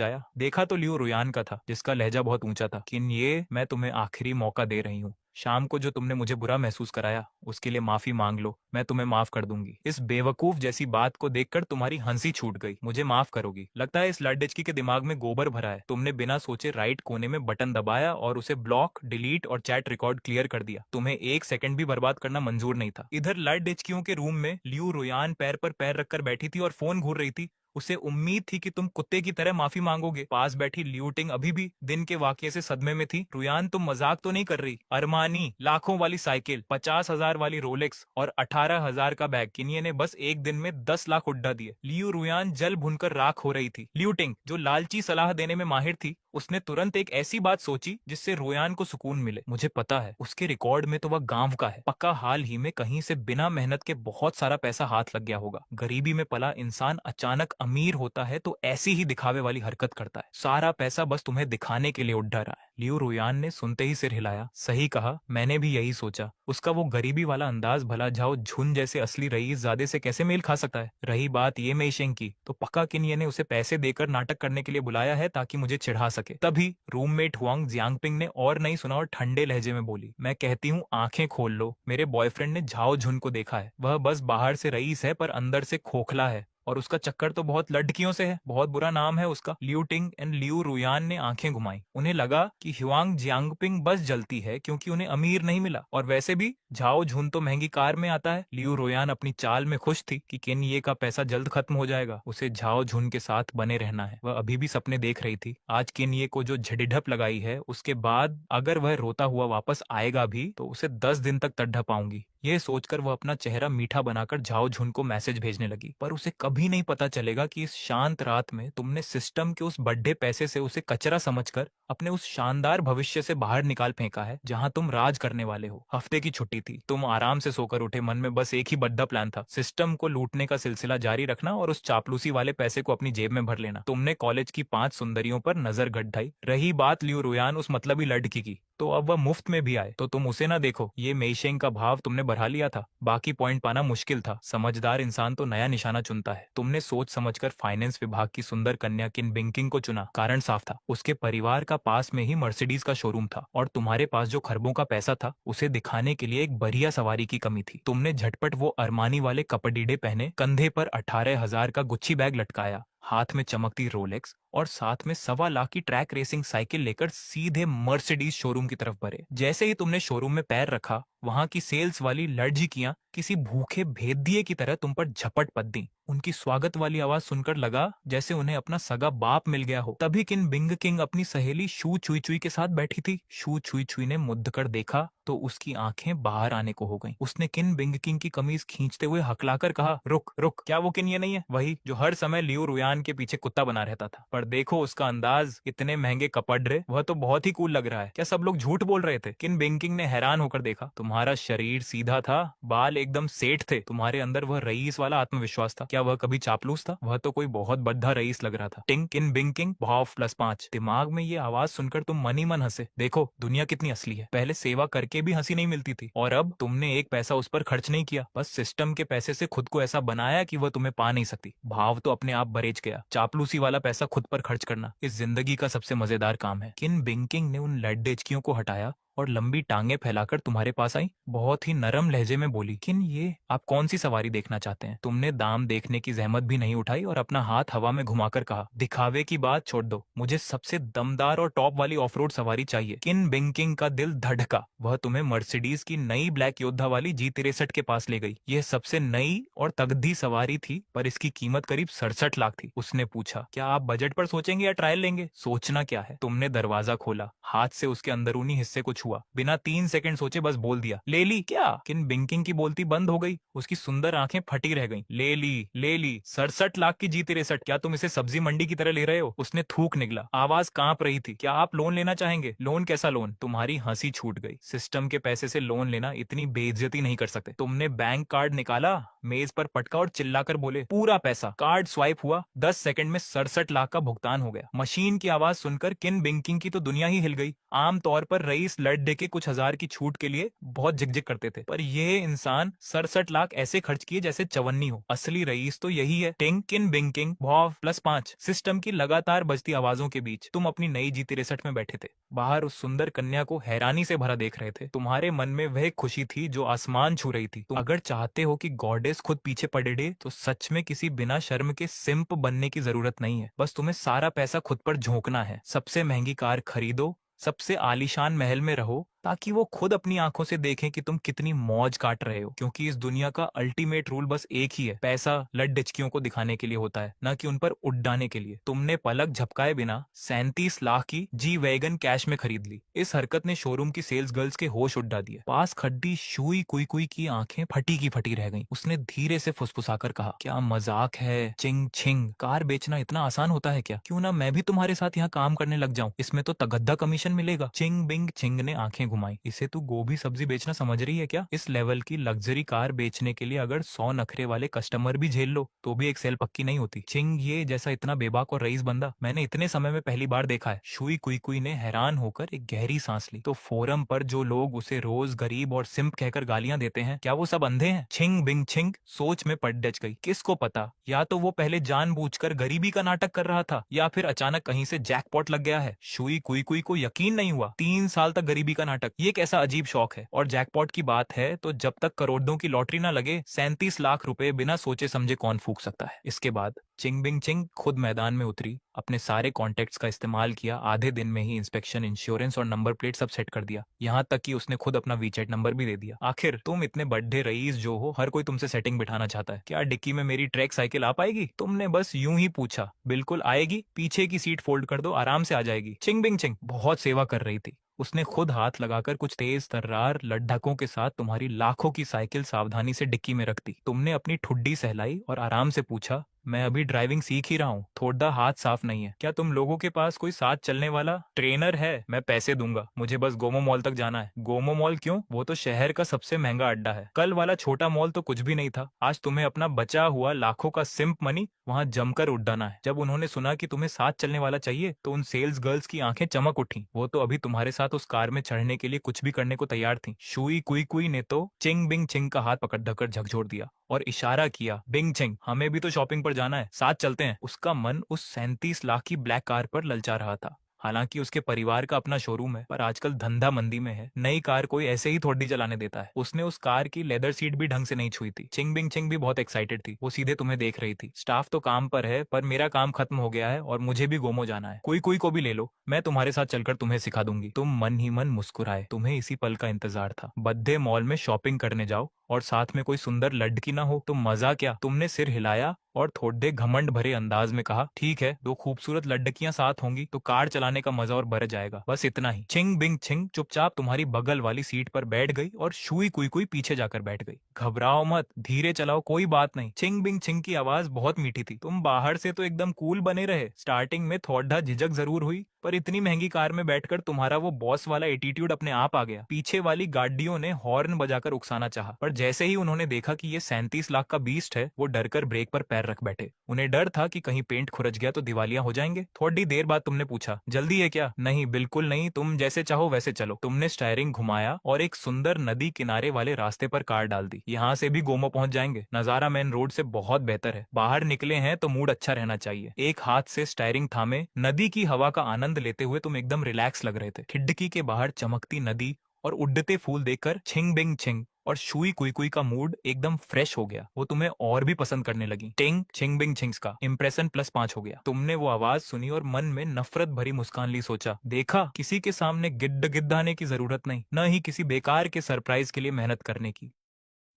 A: आया। देखा तो लियू रोयान का था, जिसका लहजा बहुत ऊंचा था। किन ये मैं तुम्हें आखिरी मौका दे रही हूँ। शाम को जो तुमने मुझे बुरा महसूस कराया, उसके लिए माफी मांग लो। मैं तुम्हें माफ कर दूंगी। इस बेवकूफ जैसी बात को देखकर तुम्हारी हंसी छूट गई। मुझे माफ करोगी? लगता है इस लड़डचकी के दिमाग में गोबर भरा है। तुमने बिना सोचे राइट कोने में बटन दबाया और उसे ब्लॉक, डिलीट और चैट रिकॉर्ड क्लियर कर दिया। तुम्हें 1 सेकंड भी बर्बाद करना मंजूर नहीं था। इधर लड़डचकियों के रूम में लियू रोयान पैर पर पैर रखकर बैठी थी और फोन घूर रही थी। उसे उम्मीद थी कि तुम कुत्ते की तरह माफी मांगोगे। पास बैठी लियू टिंग अभी भी दिन के वाकये से सदमे में थी। रुयान, तुम मजाक तो नहीं कर रही? अरमानी लाखों वाली साइकिल, 50,000 वाली रोलेक्स और 18,000 का बैग, किन्हीं ने बस एक दिन में 10 लाख उड्डा दिए। लियू रुयान जल भुनकर राख हो रही थी। लियू टिंग, जो लालची सलाह देने में माहिर थी, उसने तुरंत एक ऐसी बात सोची जिससे रोयान को सुकून मिले। मुझे पता है, उसके रिकॉर्ड में तो वह गांव का है। पक्का हाल ही में कहीं से बिना मेहनत के बहुत सारा पैसा हाथ लग गया होगा। गरीबी में पला इंसान अचानक अमीर होता है तो ऐसी ही दिखावे वाली हरकत करता है। सारा पैसा बस तुम्हें दिखाने के लिए उड्डा रहा है। लियू रोयान ने सुनते ही सिर हिलाया। सही कहा, मैंने भी यही सोचा। उसका वो गरीबी वाला अंदाज भला जाओ झुन जैसे असली रईसजादे से कैसे मेल खा सकता है? रही बात ये मेइशेंग की, तो पक्का किन्हीं ने उसे पैसे देकर नाटक करने के लिए बुलाया है ताकि मुझे चिढ़ा सके। तभी रूममेट हुआंग जियांगपिंग ने और नहीं सुना और ठंडे लहजे में बोली, मैं कहती हूँ आंखें खोल लो। मेरे बॉयफ्रेंड ने झाओ झुन को देखा है। वह बस बाहर से रईस है पर अंदर से खोखला है, और उसका चक्कर तो बहुत लड़कियों से है। बहुत बुरा नाम है उसका। लियू टिंग एंड लियू रुयान ने आंखें घुमाई। उन्हें लगा कि ह्युआंग जियांगपिंग बस जलती है क्योंकि उन्हें अमीर नहीं मिला, और वैसे भी झाओ झुन तो महंगी कार में आता है। लियू रोयान अपनी चाल में खुश थी कि किन ये का पैसा जल्द खत्म हो जाएगा। उसे झाओ झुन के साथ बने रहना है। वह अभी भी सपने देख रही थी। आज किन ये को जो झड़िढप लगाई है, उसके बाद अगर वह रोता हुआ वापस आएगा भी तो उसे 10 दिन तक तड्ढा पाऊंगी। यह सोचकर वह अपना चेहरा मीठा बनाकर झाओ झुन को मैसेज भेजने लगी। पर उसे कभी नहीं पता चलेगा कि इस शांत रात में तुमने सिस्टम के उस बड्ढे पैसे से उसे कचरा समझकर अपने उस शानदार भविष्य से बाहर निकाल फेंका है जहां तुम राज करने वाले हो। हफ्ते की छुट्टी थी। तुम आराम से सोकर उठे। मन में बस एक ही बद्दा प्लान था, सिस्टम को लूटने का सिलसिला जारी रखना और उस चापलूसी वाले पैसे को अपनी जेब में भर लेना। तुमने कॉलेज की 5 सुंदरियों पर नजर गड्ढाई। रही बात लियू रुयान उस मतलबी लड़की की, तो अब वह मुफ्त में भी आए तो तुम उसे ना देखो। ये मेइशेंग का भाव तुमने बढ़ा लिया था। बाकी पॉइंट पाना मुश्किल था। समझदार इंसान तो नया निशाना चुनता है। तुमने सोच समझकर फाइनेंस विभाग की सुंदर कन्या किन बिंकिंग को चुना। कारण साफ था, उसके परिवार का पास में ही मर्सिडीज का शोरूम था, और तुम्हारे पास जो खरबों का पैसा था उसे दिखाने के लिए एक बढ़िया सवारी की कमी थी। तुमने झटपट वो अरमानी वाले कपड़ीडे पहने, कंधे पर 18,000 का गुच्छी बैग लटकाया, हाथ में चमकती रोलेक्स और साथ में 1.25 लाख की ट्रैक रेसिंग साइकिल लेकर सीधे मर्सिडीज शोरूम की तरफ बढ़े। जैसे ही तुमने शोरूम में पैर रखा, वहां की सेल्स वाली लड़झिकियां किसी भूखे भेदिये की तरह तुम पर झपट पड़ दी। उनकी स्वागत वाली आवाज सुनकर लगा जैसे उन्हें अपना सगा बाप मिल गया हो। तभी किन बिंग किंग अपनी सहेली शू छुई छुई के साथ बैठी थी। शू छुई छुई ने मुद्द कर देखा तो उसकी आंखें बाहर आने को हो गईं। उसने किन बिंग किंग की कमीज खींचते हुए हकलाकर कहा, रुक रुक, क्या वो किन ये नहीं है? वही जो हर समय लियू रुयान के पीछे कुत्ता बना रहता था। पर देखो उसका अंदाज, इतने महंगे कपड़े, वह तो बहुत ही कूल लग रहा है। क्या सब लोग झूठ बोल रहे थे? किन बिंग किंग ने हैरान होकर देखा। तुम्हारा शरीर सीधा था, बाल एकदम सेठ थे, तुम्हारे अंदर वह रईस वाला आत्मविश्वास था। क्या वह कभी चापलूस था? वह तो कोई बहुत बद्धा रईस लग रहा था। टिंग किन बिंग किंग भाव +5। दिमाग में ये आवाज सुनकर तुम मन ही मन हंसे। देखो दुनिया कितनी असली है। पहले सेवा करके भी हंसी नहीं मिलती थी, और अब तुमने एक पैसा उस पर खर्च नहीं किया। बस सिस्टम के पैसे से खुद को ऐसा बनाया कि वह तुम्हें पा नहीं सकती। भाव तो अपने आप बरेज गया। चापलूसी वाला पैसा खुद पर खर्च करना इस जिंदगी का सबसे मजेदार काम है। किन बिंग किंग ने उन लड़डेचकियों को हटाया और लंबी टांगे फैलाकर तुम्हारे पास आई। बहुत ही नरम लहजे में बोली, किन ये आप कौन सी सवारी देखना चाहते हैं? तुमने दाम देखने की जहमत भी नहीं उठाई और अपना हाथ हवा में घुमाकर कहा, दिखावे की बात छोड़ दो, मुझे सबसे दमदार और टॉप वाली ऑफ रोड सवारी चाहिए। किन बिंकिंग का दिल धड़का। वह तुम्हें मर्सिडीज की नई ब्लैक योद्धा वाली G63 के पास ले गई। यह सबसे नई और तगड़ी सवारी थी, पर इसकी कीमत करीब 67 लाख थी। उसने पूछा, क्या आप बजट पर सोचेंगे या ट्रायल लेंगे? सोचना क्या है? तुमने दरवाजा खोला, हाथ से उसके अंदरूनी हिस्से को छुआ, बिना 3 सेकंड सोचे बस बोल दिया, ले ली। क्या? किन बिंकिंग की बोलती बंद हो गई, उसकी सुंदर आंखें फटी रह गईं। ले ली, ले ली। 67 लाख की G63, क्या तुम इसे सब्जी मंडी की तरह ले रहे हो? उसने थूक निकला, आवाज कांप रही थी। क्या आप लोन लेना चाहेंगे? लोन? कैसा लोन? तुम्हारी हंसी छूट गई। सिस्टम के पैसे से लोन लेना, इतनी बेइज्जती नहीं कर सकते। तुमने बैंक कार्ड निकाला, मेज पर पटका और चिल्लाकर बोले, पूरा पैसा। कार्ड स्वाइप हुआ, 10 सेकंड में 67 लाख का भुगतान हो गया। मशीन की आवाज सुनकर किन बिंकिंग की तो दुनिया ही हिल गई। आमतौर पर रईस लड़ दे के कुछ हजार की छूट के लिए बहुत झिकझिक करते थे, पर यह इंसान 67 लाख ऐसे खर्च किए जैसे चवन्नी हो। असली रईस तो यही है। टिंग किन बिंकिंग भौव +5। सिस्टम की लगातार बजती आवाजों के बीच तुम अपनी नई G63 में बैठे थे। बाहर उस सुंदर कन्या को हैरानी से भरा देख रहे थे। तुम्हारे मन में वह खुशी थी जो आसमान छू रही थी। तुम अगर चाहते हो कि गॉडेस खुद पीछे पड़े तो सच में किसी बिना शर्म के सिंप बनने की जरूरत नहीं है। बस तुम्हें सारा पैसा खुद पर झोंकना है। सबसे महंगी कार खरीदो, सबसे आलीशान महल में रहो, ताकि वो खुद अपनी आंखों से देखें कि तुम कितनी मौज काट रहे हो। क्योंकि इस दुनिया का अल्टीमेट रूल बस एक ही है, पैसा लट डिचकियों को दिखाने के लिए होता है, न कि उन पर उड़ाने के लिए। तुमने पलक झपकाए बिना 37 लाख की जी वैगन कैश में खरीद ली। इस हरकत ने शोरूम की सेल्स गर्ल्स के होश उड़ा दिए। पास खड्डी शुई कुई कुई की आंखें फटी की फटी रह गईं। उसने धीरे से फुसफुसाकर कहा, क्या मजाक है? चिंग छिंग, कार बेचना इतना आसान होता है क्या? क्यों ना मैं भी तुम्हारे साथ यहाँ काम करने लग जाऊं, इसमें तो तगद्दा कमीशन मिलेगा। चिंग बिंग चिंग ने आंखें घुमाई। इसे तू गोभी सब्जी बेचना समझ रही है क्या? इस लेवल की लग्जरी कार बेचने के लिए अगर 100 नखरे वाले कस्टमर भी झेल लो तो भी एक सेल पक्की नहीं होती। चिंग ये जैसा इतना बेबाक और रईस बंदा मैंने इतने समय में पहली बार देखा है। शुई कुई कुई ने हैरान होकर एक गहरी सांस ली। तो फोरम पर जो लोग उसे रोज गरीब और सिंप कहकर गालियां देते हैं, क्या वो सब अंधे हैं? छिंग बिंग छिंग सोच में पड़ डच गई। किसको पता, या तो वो पहले जानबूझकर गरीबी का नाटक कर रहा था, या फिर अचानक कहीं से जैकपॉट लग गया है। शुई कुई कुई को यकीन नहीं हुआ। 3 साल तक गरीबी का नाटक, ये कैसा अजीब शौक है? और जैकपॉट की बात है तो जब तक करोड़ों की लॉटरी ना लगे, 37 लाख रुपए बिना सोचे समझे कौन फूंक सकता है? इसके बाद चिंग बिंग चिंग खुद मैदान में उतरी, अपने सारे कॉन्टेक्ट्स का इस्तेमाल किया। आधे दिन में ही इंस्पेक्शन, इंश्योरेंस और नंबर प्लेट सब सेट कर दिया। यहाँ तक कि उसने खुद अपना वीचैट नंबर भी दे दिया। आखिर तुम इतने बड़े रईस जो हो, हर कोई तुमसे सेटिंग बिठाना चाहता है। क्या डिक्की में मेरी ट्रैक साइकिल आ पाएगी? तुमने बस यूं ही पूछा। बिल्कुल आएगी, पीछे की सीट फोल्ड कर दो, आराम से आ जाएगी। चिंग बिंग चिंग बहुत सेवा कर रही थी। उसने खुद हाथ लगाकर कुछ तेज तर्रार लड्ढकों के साथ तुम्हारी लाखों की साइकिल सावधानी से डिक्की में रख दी। तुमने अपनी ठुड्डी सहलाई और आराम से पूछा, मैं अभी ड्राइविंग सीख ही रहा हूँ, थोड़ा हाथ साफ नहीं है। क्या तुम लोगों के पास कोई साथ चलने वाला ट्रेनर है? मैं पैसे दूंगा, मुझे बस गोमो मॉल तक जाना है। गोमो मॉल क्यों? वो तो शहर का सबसे महंगा अड्डा है। कल वाला छोटा मॉल तो कुछ भी नहीं था। आज तुम्हें अपना बचा हुआ लाखों का सिंप मनी वहां जमकर उड़ाना है। जब उन्होंने सुना कि तुम्हें साथ चलने वाला चाहिए तो उन सेल्स गर्ल्स की आंखें चमक उठी। वो तो अभी तुम्हारे साथ उस कार में चढ़ने के लिए कुछ भी करने को तैयार थी। शुई कुई कुई ने तो चिंग बिंग चिंग का हाथ पकड़ धकर झकझोर दिया और इशारा किया, बिंग चिंग हमें भी तो शॉपिंग पर जाना है, साथ चलते हैं। उसका मन उस 37 लाख की ब्लैक कार पर ललचा रहा था। हालांकि उसके परिवार का अपना शोरूम है, पर आजकल धंधा मंदी में है, नई कार कोई ऐसे ही थोड़ी चलाने देता है। उसने उस कार की लेदर सीट भी ढंग से नहीं छुई थी। चिंग बिंग चिंग भी बहुत एक्साइटेड थी। वो सीधे तुम्हें देख रही थी। स्टाफ तो काम पर है, पर मेरा काम खत्म हो गया है और मुझे भी गोमो जाना है। कोई कोई को भी ले लो, मैं तुम्हारे साथ चलकर तुम्हें सिखा दूंगी। तुम मन ही मन मुस्कुराए। तुम्हें इसी पल का इंतजार था। बद्दे मॉल में शॉपिंग करने जाओ और साथ में कोई सुंदर लड़की ना हो तो मजा क्या? तुमने सिर हिलाया और थोड़े घमंड भरे अंदाज में कहा, ठीक है, 2 खूबसूरत लड़कियां साथ होंगी तो कार चलाने का मजा और बढ़ जाएगा, बस इतना ही। छिंग बिंग छिंग चुपचाप तुम्हारी बगल वाली सीट पर बैठ गई और शुई कुई कुई पीछे जाकर बैठ गई। घबराओ मत, धीरे चलाओ, कोई बात नहीं। छिंग बिंग छिंग की आवाज बहुत मीठी थी। तुम बाहर से तो एकदम कूल बने रहे। स्टार्टिंग में थोड़ा झिझक जरूर हुई, पर इतनी महंगी कार में बैठकर तुम्हारा वो बॉस वाला एटीट्यूड अपने आप आ गया। पीछे वाली गाड़ियों ने हॉर्न बजाकर उकसाना चाहा, पर जैसे ही उन्होंने देखा कि ये 37 लाख का बीस्ट है, वो डरकर ब्रेक पर पैर रख बैठे। उन्हें डर था कि कहीं पेंट खुरच गया तो दिवालियां हो जाएंगे। थोड़ी देर बाद तुमने पूछा, जल्दी है क्या? नहीं, बिल्कुल नहीं, तुम जैसे चाहो वैसे चलो। तुमने स्टीयरिंग घुमाया और एक सुंदर नदी किनारे वाले रास्ते पर कार डाल दी। यहाँ से भी गोमो पहुंच जाएंगे। नजारा मेन रोड से बहुत बेहतर है। बाहर निकले हैं तो मूड अच्छा रहना चाहिए। एक हाथ से स्टीयरिंग थामे नदी की हवा का आनंद लेते हुए तुम एकदम रिलैक्स लग रहे थे। खिड़की के बाहर चमकती नदी और उड़ते फूल देखकर छिंग बिंग छिंग और शुई कुई कुई का मूड एकदम फ्रेश हो गया। वो तुम्हें और भी पसंद करने लगी। टिंग छिंग बिंग छिंग्स का इंप्रेशन +5 हो गया। तुमने वो आवाज सुनी और मन में नफरत भरी मुस्कान ली। सोचा, देखा, किसी के सामने गिड्ड गिद्दाने की जरूरत नहीं, न ही किसी बेकार के सरप्राइज के लिए मेहनत करने की।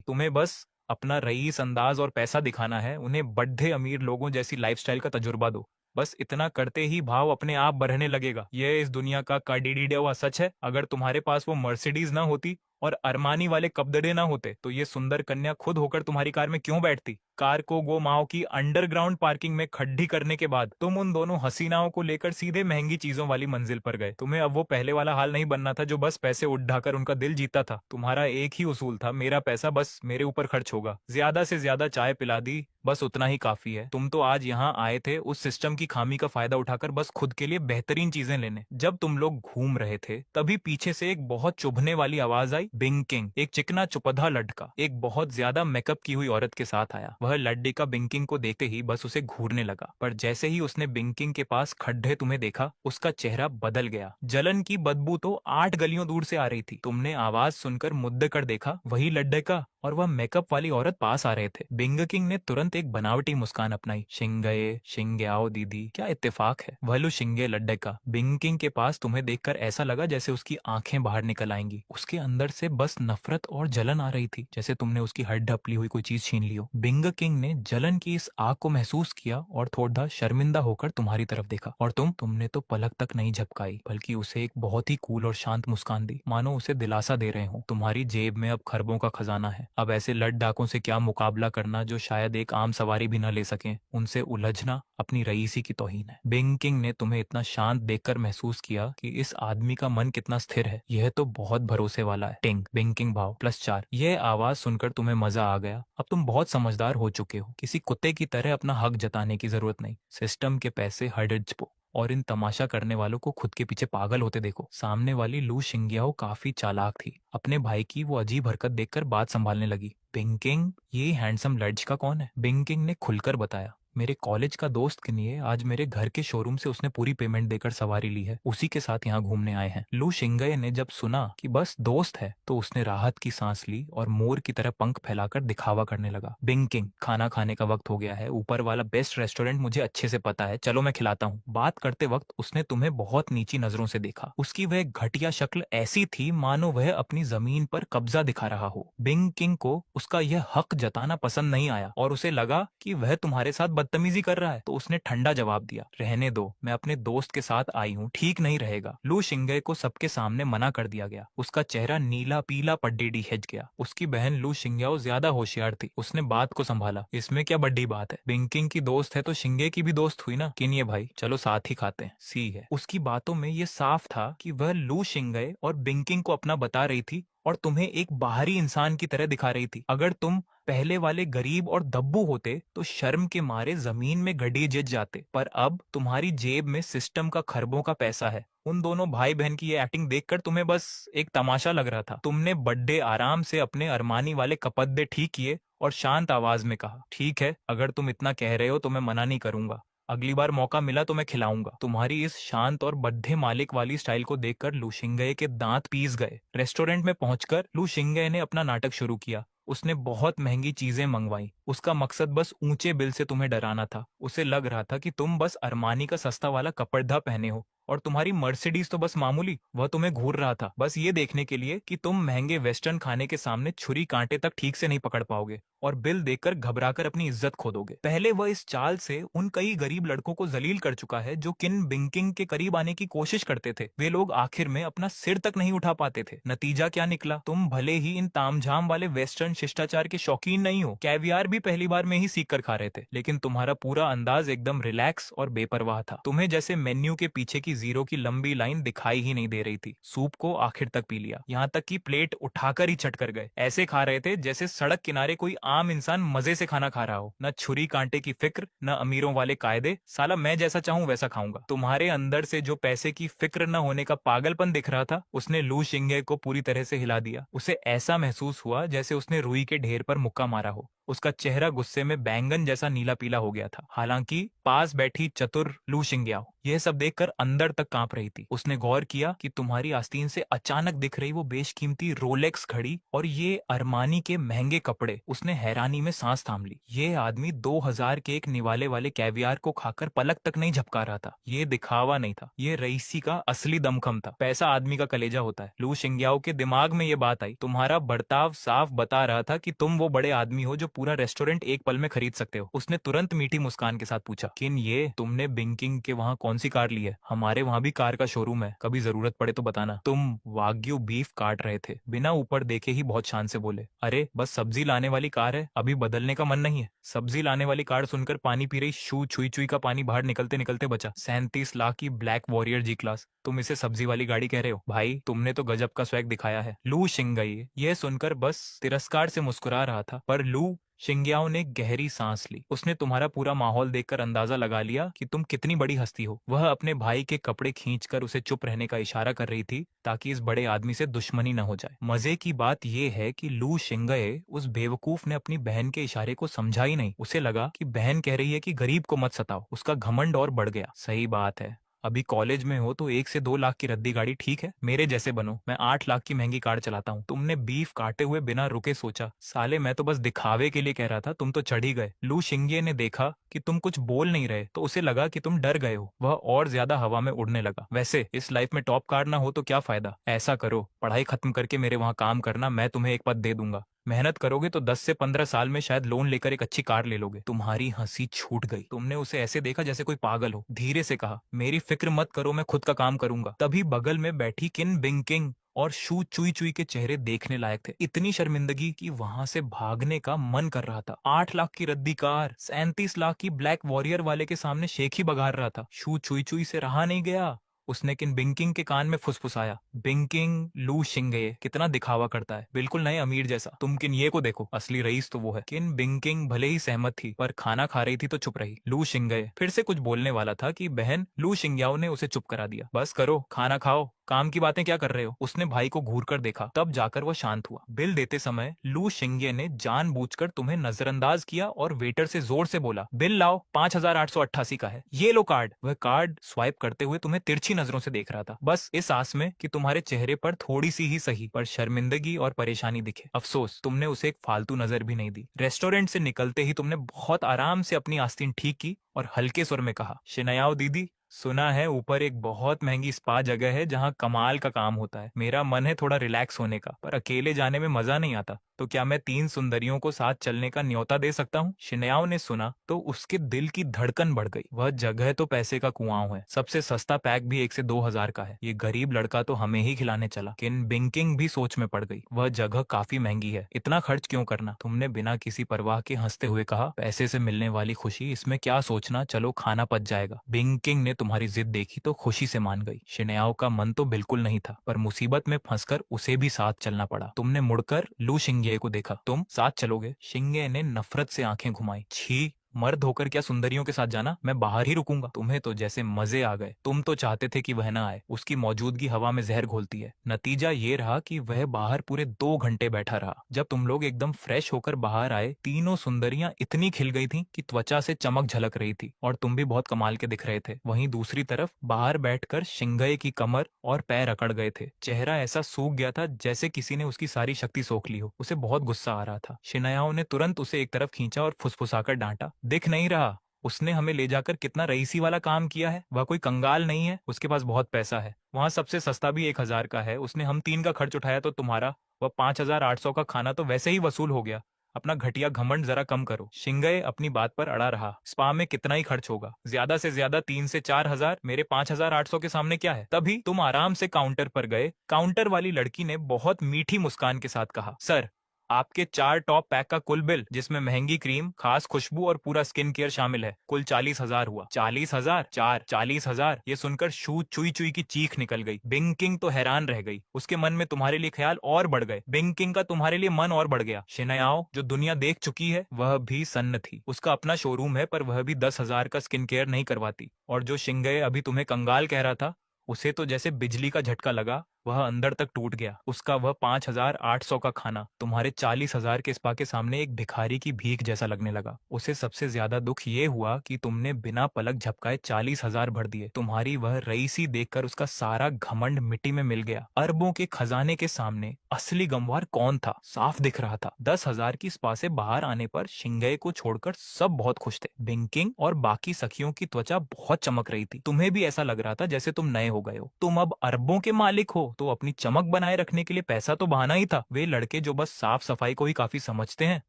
A: तुम्हें बस अपना रईस अंदाज और पैसा दिखाना है। उन्हें बड्ढे अमीर लोगों जैसी लाइफस्टाइल का तजुर्बा दो। बस इतना करते ही भाव अपने आप बढ़ने लगेगा। ये इस दुनिया का काडिडीडे हुआ सच है। अगर तुम्हारे पास वो मर्सिडीज ना होती और अरमानी वाले कपड़े ना होते तो ये सुंदर कन्या खुद होकर तुम्हारी कार में क्यों बैठती? कार को गो माओ की अंडरग्राउंड पार्किंग में खड्डी करने के बाद तुम उन दोनों हसीनाओं को लेकर सीधे महंगी चीजों वाली मंजिल पर गए। तुम्हें अब वो पहले वाला हाल नहीं बनना था जो बस पैसे उठाकर उनका दिल जीता था। तुम्हारा एक ही उसूल था, मेरा पैसा बस मेरे ऊपर खर्च होगा। ज्यादा से ज्यादा चाय पिला दी, बस उतना ही काफी है। तुम तो आज यहाँ आए थे उस सिस्टम की खामी का फायदा उठाकर बस खुद के लिए बेहतरीन चीजें लेने। जब तुम लोग घूम रहे थे तभी पीछे से एक बहुत चुभने वाली आवाज आई। बिंकिंग। एक चिकना चुपधा लड़का एक बहुत ज्यादा मेकअप की हुई औरत के साथ आया। वह लड़का बिंकिंग को देखते ही बस उसे घूरने लगा, पर जैसे ही उसने बिंकिंग के पास खड्डे तुम्हें देखा उसका चेहरा बदल गया। जलन की बदबू तो 8 गलियों दूर से आ रही थी। तुमने आवाज सुनकर मुद्दे कर देखा, वही लड़का और वह मेकअप वाली औरत पास आ रहे थे। बिंग किंग ने तुरंत एक बनावटी मुस्कान अपनाई। शिंगए शिंग्याओ दीदी, क्या इत्तेफाक है। वहलु शिंगे लड्डका। बिंग किंग के पास तुम्हें देखकर ऐसा लगा जैसे उसकी आंखें बाहर निकल आएंगी। उसके अंदर से बस नफरत और जलन आ रही थी, जैसे तुमने उसकी हड्ड ढपली हुई कोई चीज छीन ली हो। बिंग किंग ने जलन की इस आग को महसूस किया और थोड़ा शर्मिंदा होकर तुम्हारी तरफ देखा। और तुमने तो पलक तक नहीं झपकाई, बल्कि उसे एक बहुत ही कूल और शांत मुस्कान दी, मानो उसे दिलासा दे रहे हो तुम्हारी जेब में अब खरबों का खजाना है। अब ऐसे लट डाकों से क्या मुकाबला करना जो शायद एक आम सवारी भी न ले सके। उनसे उलझना अपनी रईसी की तौहीन है। बिंग किंग ने तुम्हें इतना शांत देखकर महसूस किया कि इस आदमी का मन कितना स्थिर है। यह तो बहुत भरोसे वाला है। टिंग। बिंग किंग भाव +4। यह आवाज सुनकर तुम्हें मजा आ गया। अब तुम बहुत समझदार हो चुके हो। किसी कुत्ते की तरह अपना हक जताने की जरूरत नहीं। सिस्टम के पैसे हड़ज पो और इन तमाशा करने वालों को खुद के पीछे पागल होते देखो। सामने वाली लू शिंगियाओ काफी चालाक थी। अपने भाई की वो अजीब हरकत देखकर बात संभालने लगी। बिंकिंग, ये हैंडसम लड़का कौन है? बिंकिंग ने खुलकर बताया, मेरे कॉलेज का दोस्त के लिए आज मेरे घर के शोरूम से उसने पूरी पेमेंट देकर सवारी ली है। उसी के साथ यहाँ घूमने आए हैं। लू शिंगये ने जब सुना कि बस दोस्त है तो उसने राहत की सांस ली और मोर की तरह पंख फैलाकर दिखावा करने लगा। बिंकिंग, खाना खाने का वक्त हो गया है। ऊपर वाला बेस्ट रेस्टोरेंट मुझे अच्छे से पता है, चलो मैं खिलाता हूँ। बात करते वक्त उसने तुम्हें बहुत नीची नजरों से देखा। उसकी वह घटिया शक्ल ऐसी थी मानो वह अपनी जमीन पर कब्जा दिखा रहा हो। बिंकिंग को उसका यह हक जताना पसंद नहीं आया और उसे लगा कि वह तुम्हारे साथ बदतमीजी कर रहा है। तो उसने ठंडा जवाब दिया, रहने दो, मैं अपने दोस्त के साथ आई हूँ, ठीक नहीं रहेगा। लू शिंगये को सबके सामने मना कर दिया गया। उसका चेहरा नीला पीला पड्डीडी हिच गया। उसकी बहन लू शिंग्याओ ज्यादा होशियार थी। उसने बात को संभाला, इसमें क्या बड़ी बात है, बिंकिंग की दोस्त है तो शिंगे की भी दोस्त हुई ना। किन्ये भाई, चलो साथ ही खाते हैं, सी है। उसकी बातों में ये साफ था कि वह लू शिंगये और बिंकिंग को अपना बता रही थी और तुम्हें एक बाहरी इंसान की तरह दिखा रही थी। अगर तुम पहले वाले गरीब और दब्बू होते तो शर्म के मारे जमीन में गड्डी जित जाते, पर अब तुम्हारी जेब में सिस्टम का खरबों का पैसा है। उन दोनों भाई बहन की ये एक्टिंग देखकर तुम्हें बस एक तमाशा लग रहा था। तुमने बड्डे आराम से अपने अरमानी वाले कपड़े ठीक किए और शांत आवाज में कहा, ठीक है, अगर तुम इतना कह रहे हो तो मैं मना नहीं करूंगा। अगली बार मौका मिला तो मैं खिलाऊंगा। तुम्हारी इस शांत और बड्ढे मालिक वाली स्टाइल को देखकर लू शिंगये के दांत पीस गए। रेस्टोरेंट में पहुंचकर लू शिंगये ने अपना नाटक शुरू किया। उसने बहुत महंगी चीजें मंगवाई। उसका मकसद बस ऊंचे बिल से तुम्हें डराना था। उसे लग रहा था कि तुम बस अरमानी का सस्ता वाला कपड़ा पहने हो और तुम्हारी मर्सिडीज तो बस मामूली। वह तुम्हें घूर रहा था बस ये देखने के लिए कि तुम महंगे वेस्टर्न खाने के सामने छुरी कांटे तक ठीक से नहीं पकड़ पाओगे और बिल देखकर घबराकर अपनी इज्जत खो दोगे। पहले वह इस चाल से उन कई गरीब लड़कों को जलील कर चुका है जो किन बिंकिंग के करीब आने की कोशिश करते थे। वे लोग आखिर में अपना सिर तक नहीं उठा पाते थे। नतीजा क्या निकला? तुम भले ही इन तामझाम वाले वेस्टर्न शिष्टाचार के शौकीन नहीं हो, कैवियार भी पहली बार में ही सीख कर खा रहे थे, लेकिन तुम्हारा पूरा अंदाज एकदम रिलैक्स और बेपरवाह था। तुम्हें जैसे मेन्यू के पीछे की जीरो की लंबी लाइन दिखाई ही नहीं दे रही थी। सूप को आखिर तक पी लिया, यहाँ तक कि प्लेट उठाकर ही चट कर गए। ऐसे खा रहे थे जैसे सड़क किनारे कोई आम इंसान मजे से खाना खा रहा हो। न छुरी कांटे की फिक्र, न अमीरों वाले कायदे। साला मैं जैसा चाहूं वैसा खाऊंगा। तुम्हारे अंदर से जो पैसे की फिक्र न होने का पागलपन दिख रहा था, उसने लू शिंगे को पूरी तरह से हिला दिया। उसे ऐसा महसूस हुआ जैसे उसने रुई के ढेर पर मुक्का मारा हो। उसका चेहरा गुस्से में बैंगन जैसा नीला पीला हो गया था। हालांकि पास बैठी चतुर लू शिंग्याओ यह सब देखकर अंदर तक कांप रही थी। उसने गौर किया कि तुम्हारी आस्तीन से अचानक दिख रही वो बेशकीमती रोलेक्स घड़ी और ये अरमानी के महंगे कपड़े। उसने हैरानी में सांस थाम ली। ये आदमी 2000 के एक निवाले वाले कैवियार को खाकर पलक तक नहीं झपका रहा था। ये दिखावा नहीं था, ये रईसी का असली दमखम था। पैसा आदमी का कलेजा होता है। लू शिंग्याओ के दिमाग में ये बात आई। तुम्हारा बर्ताव साफ बता रहा था कि तुम वो बड़े आदमी हो जो पूरा रेस्टोरेंट एक पल में खरीद सकते हो। उसने तुरंत मीठी मुस्कान के साथ पूछा, किन ये तुमने बिंकिंग के वहाँ कौन सी कार ली है? हमारे वहाँ भी कार का शोरूम है, कभी जरूरत पड़े तो बताना। तुम वाग्यू बीफ काट रहे थे। बिना ऊपर देखे ही बहुत शान से बोले, अरे बस सब्जी लाने वाली कार है, अभी बदलने का मन नहीं है। सब्जी लाने वाली कार सुनकर पानी पी रही शू छुई छुई का पानी बाहर निकलते निकलते बचा। 37 लाख की ब्लैक वॉरियर जी क्लास, तुम इसे सब्जी वाली गाड़ी कह रहे हो? भाई तुमने तो गजब का स्वैग दिखाया है। लू शिंगई यह सुनकर बस तिरस्कार से मुस्कुरा रहा था, पर लू शिंग्याओ ने गहरी सांस ली। उसने तुम्हारा पूरा माहौल देखकर अंदाजा लगा लिया कि तुम कितनी बड़ी हस्ती हो। वह अपने भाई के कपड़े खींचकर उसे चुप रहने का इशारा कर रही थी ताकि इस बड़े आदमी से दुश्मनी न हो जाए। मजे की बात यह है कि लू शिंगए उस बेवकूफ ने अपनी बहन के इशारे को समझा ही नहीं। उसे लगा कि बहन कह रही है कि गरीब को मत सताओ। उसका घमंड और बढ़ गया। सही बात है, अभी कॉलेज में हो तो 1 से 2 लाख की रद्दी गाड़ी ठीक है, मेरे जैसे बनो, मैं 8 लाख की महंगी कार चलाता हूँ। तुमने बीफ काटे हुए बिना रुके सोचा, साले मैं तो बस दिखावे के लिए कह रहा था, तुम तो चढ़ ही गए। लू शिंगे ने देखा कि तुम कुछ बोल नहीं रहे तो उसे लगा कि तुम डर गए हो। वह और ज्यादा हवा में उड़ने लगा। वैसे इस लाइफ में टॉप कार ना हो तो क्या फायदा? ऐसा करो, पढ़ाई खत्म करके मेरे वहां काम करना, मैं तुम्हें एक पद दे दूंगा। मेहनत करोगे तो 10 से 15 साल में शायद लोन लेकर एक अच्छी कार ले लोगे। तुम्हारी हंसी छूट गई। तुमने उसे ऐसे देखा जैसे कोई पागल हो। धीरे से कहा, मेरी फिक्र मत करो, मैं खुद का काम करूंगा। तभी बगल में बैठी किन बिंकिंग और शू चुई चुई के चेहरे देखने लायक थे। इतनी शर्मिंदगी कि वहां से भागने का मन कर रहा था। 8 लाख की रद्दी कार 37 लाख की ब्लैक वॉरियर वाले के सामने शेख ही बघार रहा था। शू चुई चुई से रहा नहीं गया। उसने किन बिंकिंग के कान में फुसफुसाया, बिंकिंग लू शिंगे कितना दिखावा करता है, बिल्कुल नए अमीर जैसा। तुम किन ये को देखो, असली रईस तो वो है। किन बिंकिंग भले ही सहमत थी पर खाना खा रही थी तो चुप रही। लू शिंगे फिर से कुछ बोलने वाला था कि बहन लू शिंग्याओ ने उसे चुप करा दिया। बस करो, खाना खाओ, काम की बातें क्या कर रहे हो? उसने भाई को घूर कर देखा, तब जाकर वह शांत हुआ। बिल देते समय लू शिंगे ने जानबूझकर तुम्हें नजरअंदाज किया और वेटर से जोर से बोला, बिल लाओ, 5888 का है, ये लो कार्ड। वह कार्ड स्वाइप करते हुए तुम्हें तिरछी नजरों से देख रहा था, बस इस आस में कि तुम्हारे चेहरे पर थोड़ी सी ही सही पर शर्मिंदगी और परेशानी दिखे। अफसोस तुमने उसे एक फालतू नजर भी नहीं दी। रेस्टोरेंट से निकलते ही तुमने बहुत आराम से अपनी आस्तीन ठीक की और हल्के स्वर में कहा, शिनयाओ दीदी, सुना है ऊपर एक बहुत महंगी स्पा जगह है जहाँ कमाल का काम होता है। मेरा मन है थोड़ा रिलैक्स होने का, पर अकेले जाने में मजा नहीं आता, तो क्या मैं 3 सुंदरियों को साथ चलने का न्योता दे सकता हूँ? शिनयाओ ने सुना तो उसके दिल की धड़कन बढ़ गई। वह जगह तो पैसे का कुआं है, सबसे सस्ता पैक भी 1 से 2 हजार का है। ये गरीब लड़का तो हमें ही खिलाने चला। किन बिंकिंग भी सोच में पड़ गई। वह जगह काफी महंगी है, इतना खर्च क्यों करना? तुमने बिना किसी परवाह के हंसते हुए कहा, पैसे से मिलने वाली खुशी, इसमें क्या सोचना, चलो खाना पच जाएगा। बिंकिंग ने तुम्हारी जिद देखी तो खुशी से मान गई। शिनयाओ का मन तो बिल्कुल नहीं था, पर मुसीबत में फंसकर उसे भी साथ चलना पड़ा। तुमने मुड़कर लू शिंगे को देखा, तुम साथ चलोगे? शिंगे ने नफरत से आंखें घुमाई, छी, मर्द होकर क्या सुंदरियों के साथ जाना, मैं बाहर ही रुकूंगा। तुम्हें तो जैसे मजे आ गए। तुम तो चाहते थे कि वह ना आए, उसकी मौजूदगी हवा में जहर घोलती है। नतीजा ये रहा कि वह बाहर पूरे 2 घंटे बैठा रहा। जब तुम लोग एकदम फ्रेश होकर बाहर आए, तीनों सुंदरियां इतनी खिल गई थीं कि त्वचा से चमक झलक रही थी और तुम भी बहुत कमाल के दिख रहे थे। वहीं दूसरी तरफ बाहर बैठकर शिंगए की कमर और पैर अकड़ गए थे। चेहरा ऐसा सूख गया था जैसे किसी ने उसकी सारी शक्ति सोख ली हो। उसे बहुत गुस्सा आ रहा था। शिनयाओ ने तुरंत उसे एक तरफ खींचा और फुसफुसाकर डांटा, दिख नहीं रहा? उसने हमें ले जाकर कितना रईसी वाला काम किया है। वह कोई कंगाल नहीं है, उसके पास बहुत पैसा है। वहां सबसे सस्ता भी 1000 का है। उसने हम 3 का खर्च उठाया तो तुम्हारा वह 5800 का खाना तो वैसे ही वसूल हो गया। अपना घटिया घमंड जरा कम करो। शिंगए अपनी बात पर अड़ा रहा। स्पा में कितना ही खर्च होगा, ज्यादा से ज्यादा 3 से 4 हजार, मेरे 5800 के सामने क्या है? तभी तुम आराम से काउंटर पर गए। काउंटर वाली लड़की ने बहुत मीठी मुस्कान के साथ कहा, सर, आपके 4 टॉप पैक का कुल बिल, जिसमें महंगी क्रीम, खास खुशबू और पूरा स्किन केयर शामिल है, कुल 40,000 हुआ। 40,000? 40,000? ये सुनकर शू चुई चुई की चीख निकल गई। बिंकिंग तो हैरान रह गई। उसके मन में तुम्हारे लिए ख्याल और बढ़ गए। बिंकिंग का तुम्हारे लिए मन और बढ़ गया। शिनयाओ जो दुनिया देख चुकी है वह भी सन्न थी। उसका अपना शोरूम है, पर वह भी 10,000 का स्किन केयर नहीं करवाती। और जो शिंगए अभी तुम्हें कंगाल कह रहा था, उसे तो जैसे बिजली का झटका लगा वह अंदर तक टूट गया। उसका वह 5,800 का खाना तुम्हारे 40,000 के स्पा के सामने एक भिखारी की भीख जैसा लगने लगा। उसे सबसे ज्यादा दुख ये हुआ कि तुमने बिना पलक झपकाए 40,000 भर दिए। तुम्हारी वह रईसी देखकर उसका सारा घमंड मिट्टी में मिल गया। अरबों के खजाने के सामने असली गंवार कौन था साफ दिख रहा था। 10,000 की स्पा से बाहर आने पर शिंगई को छोड़कर सब बहुत खुश थे। बिंकिंग और बाकी सखियों की त्वचा बहुत चमक रही थी। तुम्हें भी ऐसा लग रहा था जैसे तुम नए हो गए हो। तुम अब अरबों के मालिक हो तो अपनी चमक बनाए रखने के लिए पैसा तो बहाना ही था। वे लड़के जो बस साफ सफाई को ही काफी समझते हैं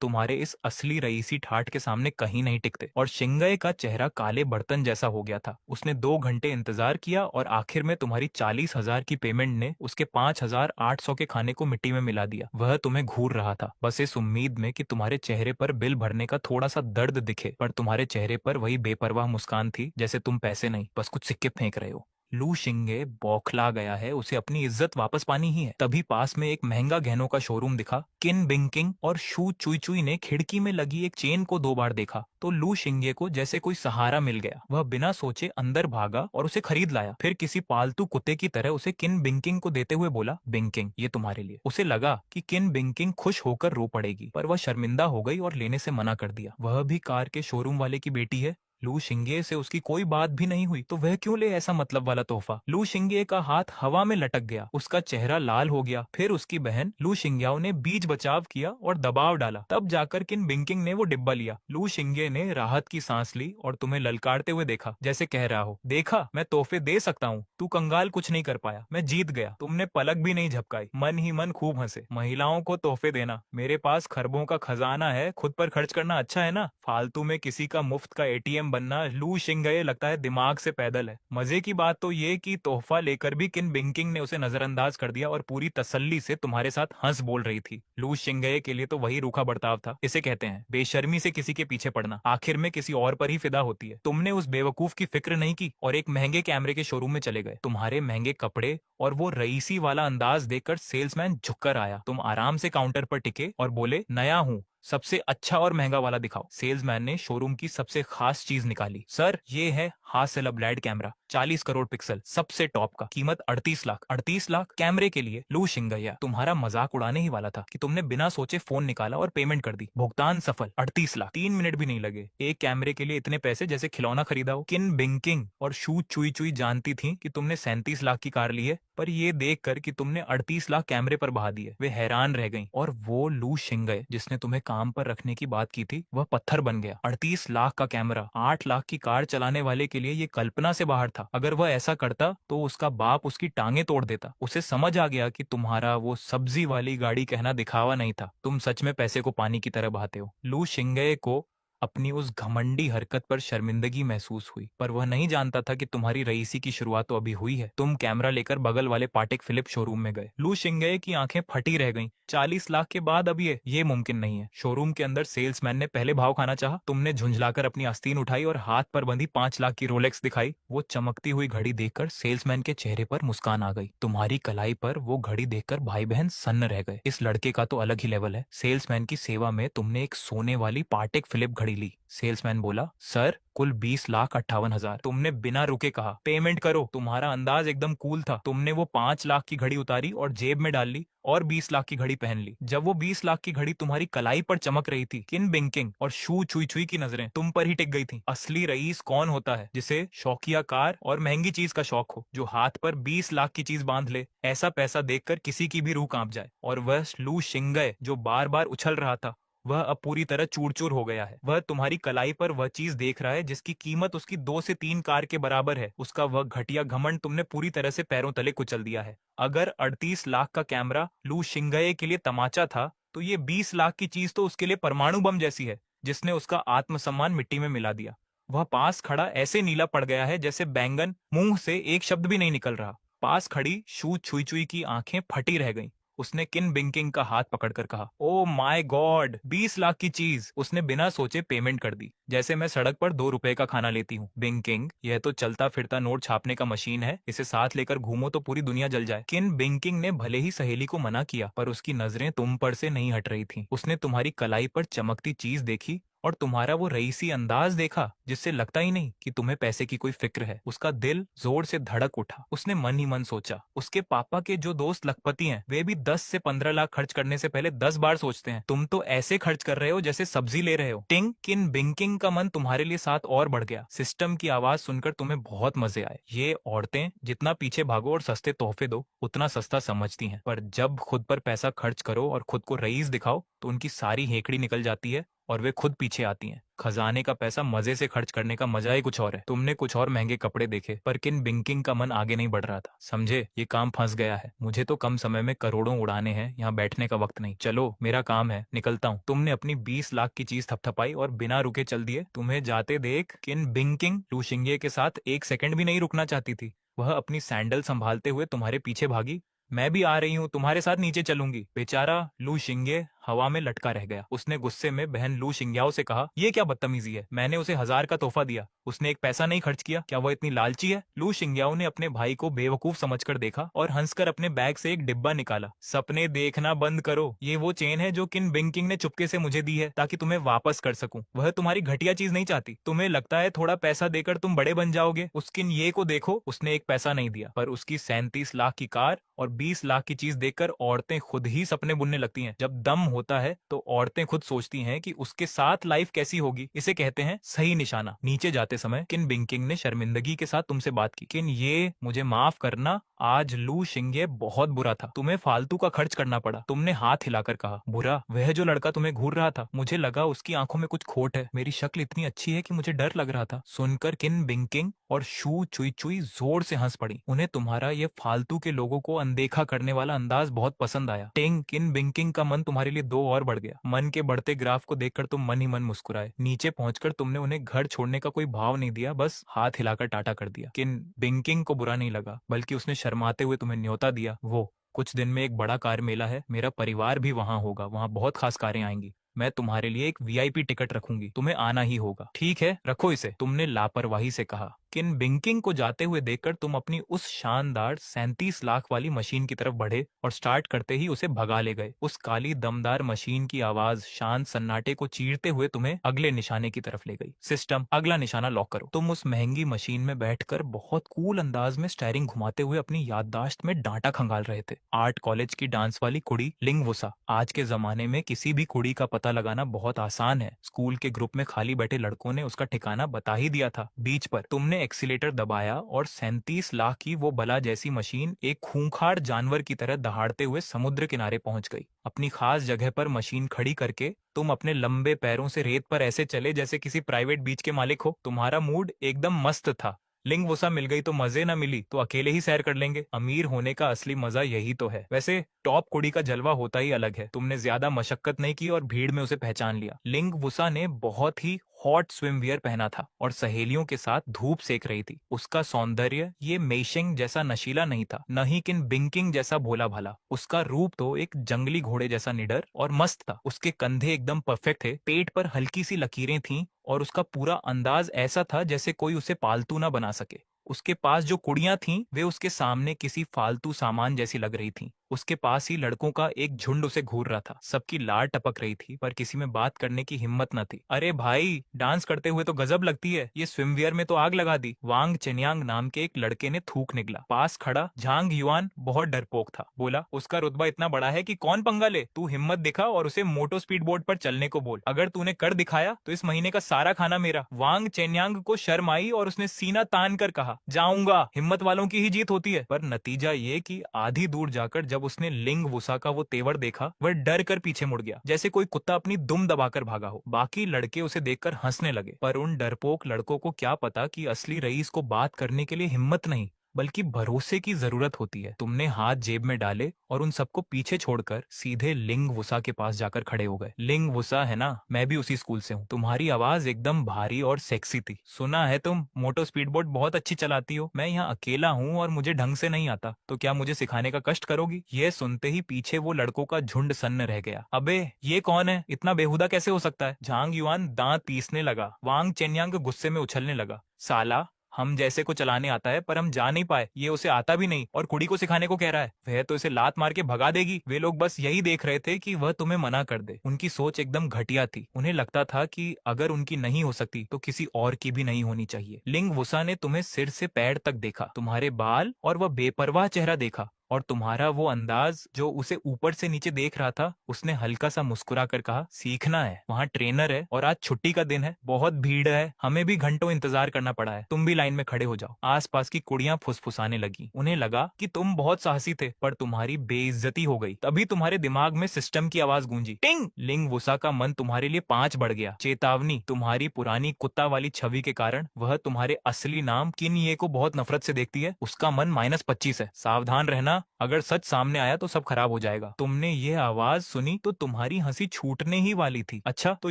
A: तुम्हारे इस असली रईसी ठाठ के सामने कहीं नहीं टिकते। और शिंगई का चेहरा काले बर्तन जैसा हो गया था। उसने 2 घंटे इंतजार किया और आखिर में तुम्हारी 40,000 की पेमेंट ने उसके 5,800 के खाने को मिट्टी में मिला दिया। वह तुम्हें घूर रहा था बस इस उम्मीद में कि तुम्हारे चेहरे पर बिल भरने का थोड़ा सा दर्द दिखे, पर तुम्हारे चेहरे पर वही बेपरवाह मुस्कान थी जैसे तुम पैसे नहीं बस कुछ सिक्के फेंक रहे हो। लू शिंगे बौखला गया है, उसे अपनी इज्जत वापस पानी ही है। तभी पास में एक महंगा गहनों का शोरूम दिखा। किन बिंकिंग और शू चुई चुई ने खिड़की में लगी एक चेन को 2 बार देखा तो लू शिंगे को जैसे कोई सहारा मिल गया। वह बिना सोचे अंदर भागा और उसे खरीद लाया। फिर किसी पालतू कुत्ते की तरह उसे किन बिंकिंग को देते हुए बोला, बिंकिंग ये तुम्हारे लिए। उसे लगा कि किन बिंकिंग खुश होकर रो पड़ेगी, पर वह शर्मिंदा हो गई और लेने से मना कर दिया। वह भी कार के शोरूम वाले की बेटी है। लू शिंगे से उसकी कोई बात भी नहीं हुई तो वह क्यों ले ऐसा मतलब वाला तोहफा। लू शिंगे का हाथ हवा में लटक गया, उसका चेहरा लाल हो गया। फिर उसकी बहन लू शिंग्याओ ने बीच बचाव किया और दबाव डाला, तब जाकर किन बिंकिंग ने वो डिब्बा लिया। लू शिंगे ने राहत की सांस ली और तुम्हें ललकारते हुए देखा, जैसे कह रहा हो, देखा मैं तोहफे दे सकता हूँ, तू कंगाल कुछ नहीं कर पाया, मैं जीत गया। तुमने पलक भी नहीं झपकाई, मन ही मन खूब हंसे। महिलाओं को तोहफे देना, मेरे पास खरबों का खजाना है, खुद पर खर्च करना अच्छा है ना। फालतू में किसी का मुफ्त का एटीएम बनना लू शिंगे लगता है दिमाग से पैदल है। मजे की बात तो ये कि तोहफा लेकर भी किन बिंकिंग ने उसे नजरअंदाज कर दिया और पूरी तसल्ली से तुम्हारे साथ हंस बोल रही थी। लू शिंगे के लिए तो वही रूखा बर्ताव था। इसे कहते हैं बेशर्मी से किसी के पीछे पड़ना, आखिर में किसी और पर ही फिदा होती है। तुमने उस बेवकूफ की फिक्र नहीं की और एक महंगे कैमरे के शोरूम में चले गए। तुम्हारे महंगे कपड़े और वो रईसी वाला अंदाज देखकर सेल्समैन झुककर आया। तुम आराम से काउंटर पर टिके और बोले, नया हूँ, सबसे अच्छा और महंगा वाला दिखाओ। सेल्समैन ने शोरूम की सबसे खास चीज निकाली। सर ये है हासेलब्लाड ब्लैड कैमरा, 40 करोड़ पिक्सल, सबसे टॉप का, कीमत 38 लाख। 38 लाख कैमरे के लिए? लू शिंगैया तुम्हारा मजाक उड़ाने ही वाला था कि तुमने बिना सोचे फोन निकाला और पेमेंट कर दी। भुगतान सफल। 38 लाख, 3 मिनट भी नहीं लगे। एक कैमरे के लिए इतने पैसे जैसे खिलौना खरीदा हो। किन बिंकिंग और शू चुई चुई जानती थी कि तुमने 37 लाख की कार ली है, पर ये देखकर कि तुमने 38 लाख कैमरे पर बहा दिए, वे हैरान रह गईं। और वो लू शिंगे जिसने तुम्हें काम पर रखने की बात की थी, वह पत्थर बन गया। 38 लाख का कैमरा 8 लाख की कार चलाने वाले के लिए ये कल्पना से बाहर था। अगर वह ऐसा करता तो उसका बाप उसकी टांगे तोड़ देता। उसे समझ आ गया कि तुम्हारा वो सब्जी वाली गाड़ी कहना दिखावा नहीं था, तुम सच में पैसे को पानी की तरह बहाते हो। लू शिंगे को अपनी उस घमंडी हरकत पर शर्मिंदगी महसूस हुई, पर वह नहीं जानता था कि तुम्हारी रईसी की शुरुआत तो अभी हुई है। तुम कैमरा लेकर बगल वाले पाटेक फिलिप शोरूम में गए। लू शिंगे की आंखें फटी रह गईं। 40 लाख के बाद अब ये मुमकिन नहीं है। शोरूम के अंदर सेल्समैन ने पहले भाव खाना चाहा। तुमने झुंझलाकर अपनी आस्तीन उठाई और हाथ पर बंधी 5 लाख की रोलेक्स दिखाई। वो चमकती हुई घड़ी देखकर सेल्समैन के चेहरे पर मुस्कान आ गई। तुम्हारी कलाई पर वो घड़ी देखकर भाई बहन सन्न रह गए। इस लड़के का तो अलग ही लेवल है। सेल्समैन की सेवा में तुमने एक सोने वाली पाटेक फिलिप घड़ी ली। सेल्समैन बोला, सर कुल 20,58,000। तुमने बिना रुके कहा, पेमेंट करो। तुम्हारा अंदाज एकदम कूल था। तुमने वो 5 लाख की घड़ी उतारी और जेब में डाल ली और 20 लाख की घड़ी पहन ली। जब वो 20 लाख की घड़ी तुम्हारी कलाई पर चमक रही थी, किन बिंकिंग और शू चुई चुई की नजरें तुम पर ही टिक गई थी। असली रईस कौन होता है? जिसे शौकिया कार और महंगी चीज का शौक हो, जो हाथ पर 20 लाख की चीज बांध ले। ऐसा पैसा देखकर किसी की भी रूह कांप जाए। और वह लू शिंगे जो बार बार उछल रहा था, वह अब पूरी तरह चूर चूर हो गया है। वह तुम्हारी कलाई पर वह चीज देख रहा है जिसकी कीमत उसकी 2 से 3 कार के बराबर है। उसका वह घटिया घमंड तुमने पूरी तरह से पैरों तले कुचल दिया है। अगर 38 लाख का कैमरा लू शिंगे के लिए तमाचा था, तो ये 20 लाख की चीज तो उसके लिए परमाणु बम जैसी है, जिसने उसका आत्मसम्मान मिट्टी में मिला दिया। वह पास खड़ा ऐसे नीला पड़ गया है जैसे बैंगन, मुंह से एक शब्द भी नहीं निकल रहा। पास खड़ी शू छुई छुई की आंखें फटी रह गईं। उसने किन बिंकिंग का हाथ पकड़कर कहा, ओ माय गॉड, 20 लाख की चीज। उसने बिना सोचे पेमेंट कर दी, जैसे मैं सड़क पर 2 रुपए का खाना लेती हूँ। बिंकिंग, यह तो चलता फिरता नोट छापने का मशीन है, इसे साथ लेकर घूमो तो पूरी दुनिया जल जाए। किन बिंकिंग ने भले ही सहेली को मना किया, पर उसकी नजरें तुम पर से नहीं हट रही थी। उसने तुम्हारी कलाई पर चमकती चीज देखी और तुम्हारा वो रईसी अंदाज देखा जिससे लगता ही नहीं कि तुम्हें पैसे की कोई फिक्र है। उसका दिल जोर से धड़क उठा। उसने मन ही मन सोचा, उसके पापा के जो दोस्त लखपति हैं वे भी 10 से 15 लाख खर्च करने से पहले 10 बार सोचते हैं। तुम तो ऐसे खर्च कर रहे हो जैसे सब्जी ले रहे हो। टिंग किन बिंकिंग का मन तुम्हारे लिए साथ और बढ़ गया। सिस्टम की आवाज सुनकर तुम्हें बहुत मजे आए। ये औरतें जितना पीछे भागो और सस्ते तोहफे दो उतना सस्ता समझती हैं, पर जब खुद पर पैसा खर्च करो और खुद को रईस दिखाओ तो उनकी सारी हेकड़ी निकल जाती है और वे खुद पीछे आती हैं। खजाने का पैसा मजे से खर्च करने का मजा ही कुछ और है। तुमने कुछ और महंगे कपड़े देखे, पर किन बिंकिंग का मन आगे नहीं बढ़ रहा था। समझे, ये काम फंस गया है। मुझे तो कम समय में करोड़ों उड़ाने हैं, यहाँ बैठने का वक्त नहीं। चलो मेरा काम है, निकलता हूँ। तुमने अपनी 20 लाख की चीज थपथपाई और बिना रुके चल दिए। तुम्हें जाते देख किन बिंकिंग लू शिंगे के साथ एक सेकंड भी नहीं रुकना चाहती थी। वह अपनी सैंडल संभालते हुए तुम्हारे पीछे भागी। मैं भी आ रही हूँ, तुम्हारे साथ नीचे चलूंगी। बेचारा लू शिंगे हवा में लटका रह गया। उसने गुस्से में बहन लू शिंग्याओ से कहा, ये क्या बदतमीजी है, मैंने उसे 1000 का तोहफा दिया, उसने एक पैसा नहीं खर्च किया, क्या वह इतनी लालची है। लू शिंग्याओ ने अपने भाई को बेवकूफ समझकर देखा और हंसकर अपने बैग से एक डिब्बा निकाला। सपने देखना बंद करो, ये वो चेन है जो किन बिंकिंग ने चुपके से मुझे दी है ताकि तुम्हें वापस कर सकूं। वह तुम्हारी घटिया चीज नहीं चाहती। तुम्हें लगता है थोड़ा पैसा देकर तुम बड़े बन जाओगे। उस किन ये को देखो, उसने एक पैसा नहीं दिया, पर उसकी 37 लाख की कार और 20 लाख की चीज देखकर औरतें खुद ही सपने बुनने लगती हैं। जब दम होता है तो औरतें खुद सोचती हैं कि उसके साथ लाइफ कैसी होगी। इसे कहते हैं सही निशाना। नीचे जाते समय किन बिंकिंग ने शर्मिंदगी के साथ तुमसे बात की। किन ये मुझे माफ करना, आज लू शिंगे बहुत बुरा था, तुम्हें फालतू का खर्च करना पड़ा। तुमने हाथ हिलाकर कहा, बुरा? वह जो लड़का तुम्हें घूर रहा था, मुझे लगा उसकी आंखों में कुछ खोट है। मेरी शक्ल इतनी अच्छी है कि मुझे डर लग रहा था। सुनकर किन बिंकिंग और शू चुई चुई जोर से हंस पड़ी। उन्हें तुम्हारा ये फालतू के लोगों को अनदेखा करने वाला अंदाज बहुत पसंद आया। टिंग किन बिंकिंग का मन तुम्हारे लिए दो और बढ़ गया। मन के बढ़ते ग्राफ को देखकर तुम मन ही मन मुस्कुराए। नीचे पहुंचकर तुमने उन्हें घर छोड़ने का कोई भाव नहीं दिया, बस हाथ हिलाकर टाटा कर दिया। किन बिंकिंग को बुरा नहीं लगा, बल्कि उसने शर्माते हुए तुम्हें न्योता दिया। वो कुछ दिन में एक बड़ा कार मेला है, मेरा परिवार भी वहां होगा, वहां बहुत खास कारें आएंगी। मैं तुम्हारे लिए एक वीआईपी टिकट रखूंगी, तुम्हें आना ही होगा। ठीक है, रखो इसे, तुमने लापरवाही से कहा। किन बिंकिंग को जाते हुए देखकर तुम अपनी उस शानदार 37 लाख वाली मशीन की तरफ बढ़े और स्टार्ट करते ही उसे भगा ले गए। उस काली दमदार मशीन की आवाज शांत सन्नाटे को चीरते हुए तुम्हें अगले निशाने की तरफ ले गई। सिस्टम, अगला निशाना लॉक करो। तुम उस महंगी मशीन में बैठकर बहुत कूल अंदाज में स्टीयरिंग घुमाते हुए अपनी याददाश्त में डांटा खंगाल रहे थे। आर्ट कॉलेज की डांस वाली कुड़ी लिंगवुसा। आज के जमाने में किसी भी कुड़ी का पता लगाना बहुत आसान है। स्कूल के ग्रुप में खाली बैठे लड़कों ने उसका ठिकाना बता ही दिया था, बीच पर। तुमने एक्सीलेटर दबाया और 37 लाख की वो बला जैसी मशीन एक खूंखार जानवर की तरह दहाड़ते हुए समुद्र किनारे पहुंच गई। अपनी खास जगह पर मशीन खड़ी करके तुम अपने लंबे पैरों से रेत पर ऐसे चले जैसे किसी प्राइवेट बीच के मालिक हो। तुम्हारा मूड एकदम मस्त था। लिंगवुसा मिल गई तो मजे न मिली तो अकेले ही सैर कर लेंगे। अमीर होने का असली मजा यही तो है। वैसे टॉप कुड़ी का जलवा होता ही अलग है। तुमने ज्यादा मशक्कत नहीं की और भीड़ में उसे पहचान लिया। लिंगवुसा ने बहुत ही हॉट स्विमवियर पहना था और सहेलियों के साथ धूप सेक रही थी। उसका सौंदर्य ये मेशिंग जैसा नशीला नहीं था, न ही किन बिंकिंग जैसा भोला भाला। उसका रूप तो एक जंगली घोड़े जैसा निडर और मस्त था। उसके कंधे एकदम परफेक्ट थे, पेट पर हल्की सी लकीरें थीं और उसका पूरा अंदाज ऐसा था जैसे कोई उसे पालतू ना बना सके। उसके पास जो कुड़ियां थीं वे उसके सामने किसी फालतू सामान जैसी लग रही थीं। उसके पास ही लड़कों का एक झुंड उसे घूर रहा था। सबकी लार टपक रही थी, पर किसी में बात करने की हिम्मत न थी। अरे भाई, डांस करते हुए तो गजब लगती है, ये स्विमवियर में तो आग लगा दी। वांग चेन्यांग नाम के एक लड़के ने थूक निकला। पास खड़ा झांग युआन बहुत डरपोक था। बोला, उसका रुतबा इतना बड़ा है कि कौन पंगा ले। तू हिम्मत दिखा और उसे मोटो स्पीड बोट पर चलने को बोल। अगर तूने कर दिखाया तो इस महीने का सारा खाना मेरा। वांग चेन्यांग को शर्म आई और उसने सीना तान कर कहा, जाऊंगा। हिम्मत वालों की ही जीत होती है। पर नतीजा ये कि आधी दूर जाकर जब उसने लिंगवुसा का वो तेवर देखा, वह डर कर पीछे मुड़ गया, जैसे कोई कुत्ता अपनी दुम दबाकर भागा हो। बाकी लड़के उसे देखकर हंसने लगे, पर उन डरपोक लड़कों को क्या पता कि असली रईस को बात करने के लिए हिम्मत नहीं बल्कि भरोसे की जरूरत होती है। तुमने हाथ जेब में डाले और उन सबको पीछे छोड़कर सीधे लिंगवुसा के पास जाकर खड़े हो गए। लिंगवुसा है ना, मैं भी उसी स्कूल से हूँ। तुम्हारी आवाज एकदम भारी और सेक्सी थी। सुना है तुम मोटो स्पीड बोट बहुत अच्छी चलाती हो। मैं यहाँ अकेला हूँ और मुझे ढंग से नहीं आता, तो क्या मुझे सिखाने का कष्ट करोगी। यह सुनते ही पीछे वो लड़कों का झुंड सन्न रह गया। अबे ये कौन है, इतना बेहुदा कैसे हो सकता है। झांग युआन दांत पीसने लगा। वांग चेन्यांग गुस्से में उछलने लगा। साला, हम जैसे को चलाने आता है पर हम जा नहीं पाए, ये उसे आता भी नहीं और कुड़ी को सिखाने को कह रहा है, वह तो इसे लात मार के भगा देगी। वे लोग बस यही देख रहे थे कि वह तुम्हें मना कर दे। उनकी सोच एकदम घटिया थी। उन्हें लगता था कि अगर उनकी नहीं हो सकती तो किसी और की भी नहीं होनी चाहिए। लिंग वुसा ने तुम्हें सिर से पैर तक देखा, तुम्हारे बाल और वह बेपरवाह चेहरा देखा और तुम्हारा वो अंदाज जो उसे ऊपर से नीचे देख रहा था। उसने हल्का सा मुस्कुरा कर कहा, सीखना है, वहाँ ट्रेनर है और आज छुट्टी का दिन है, बहुत भीड़ है, हमें भी घंटों इंतजार करना पड़ा है, तुम भी लाइन में खड़े हो जाओ। आसपास की कुड़ियां फुसफुसाने लगी। उन्हें लगा कि तुम बहुत साहसी थे पर तुम्हारी बेइज्जती हो गई। तभी तुम्हारे दिमाग में सिस्टम की आवाज गूंजी, टिंग। लिंग वुसा का मन तुम्हारे लिए 5 बढ़ गया। चेतावनी, तुम्हारी पुरानी कुत्ता वाली छवि के कारण वह तुम्हारे असली नाम किन ये को बहुत नफरत से देखती है, उसका मन -25 है। सावधान रहना, अगर सच सामने आया तो सब खराब हो जाएगा। तुमने ये आवाज सुनी तो तुम्हारी हंसी छूटने ही वाली थी। अच्छा तो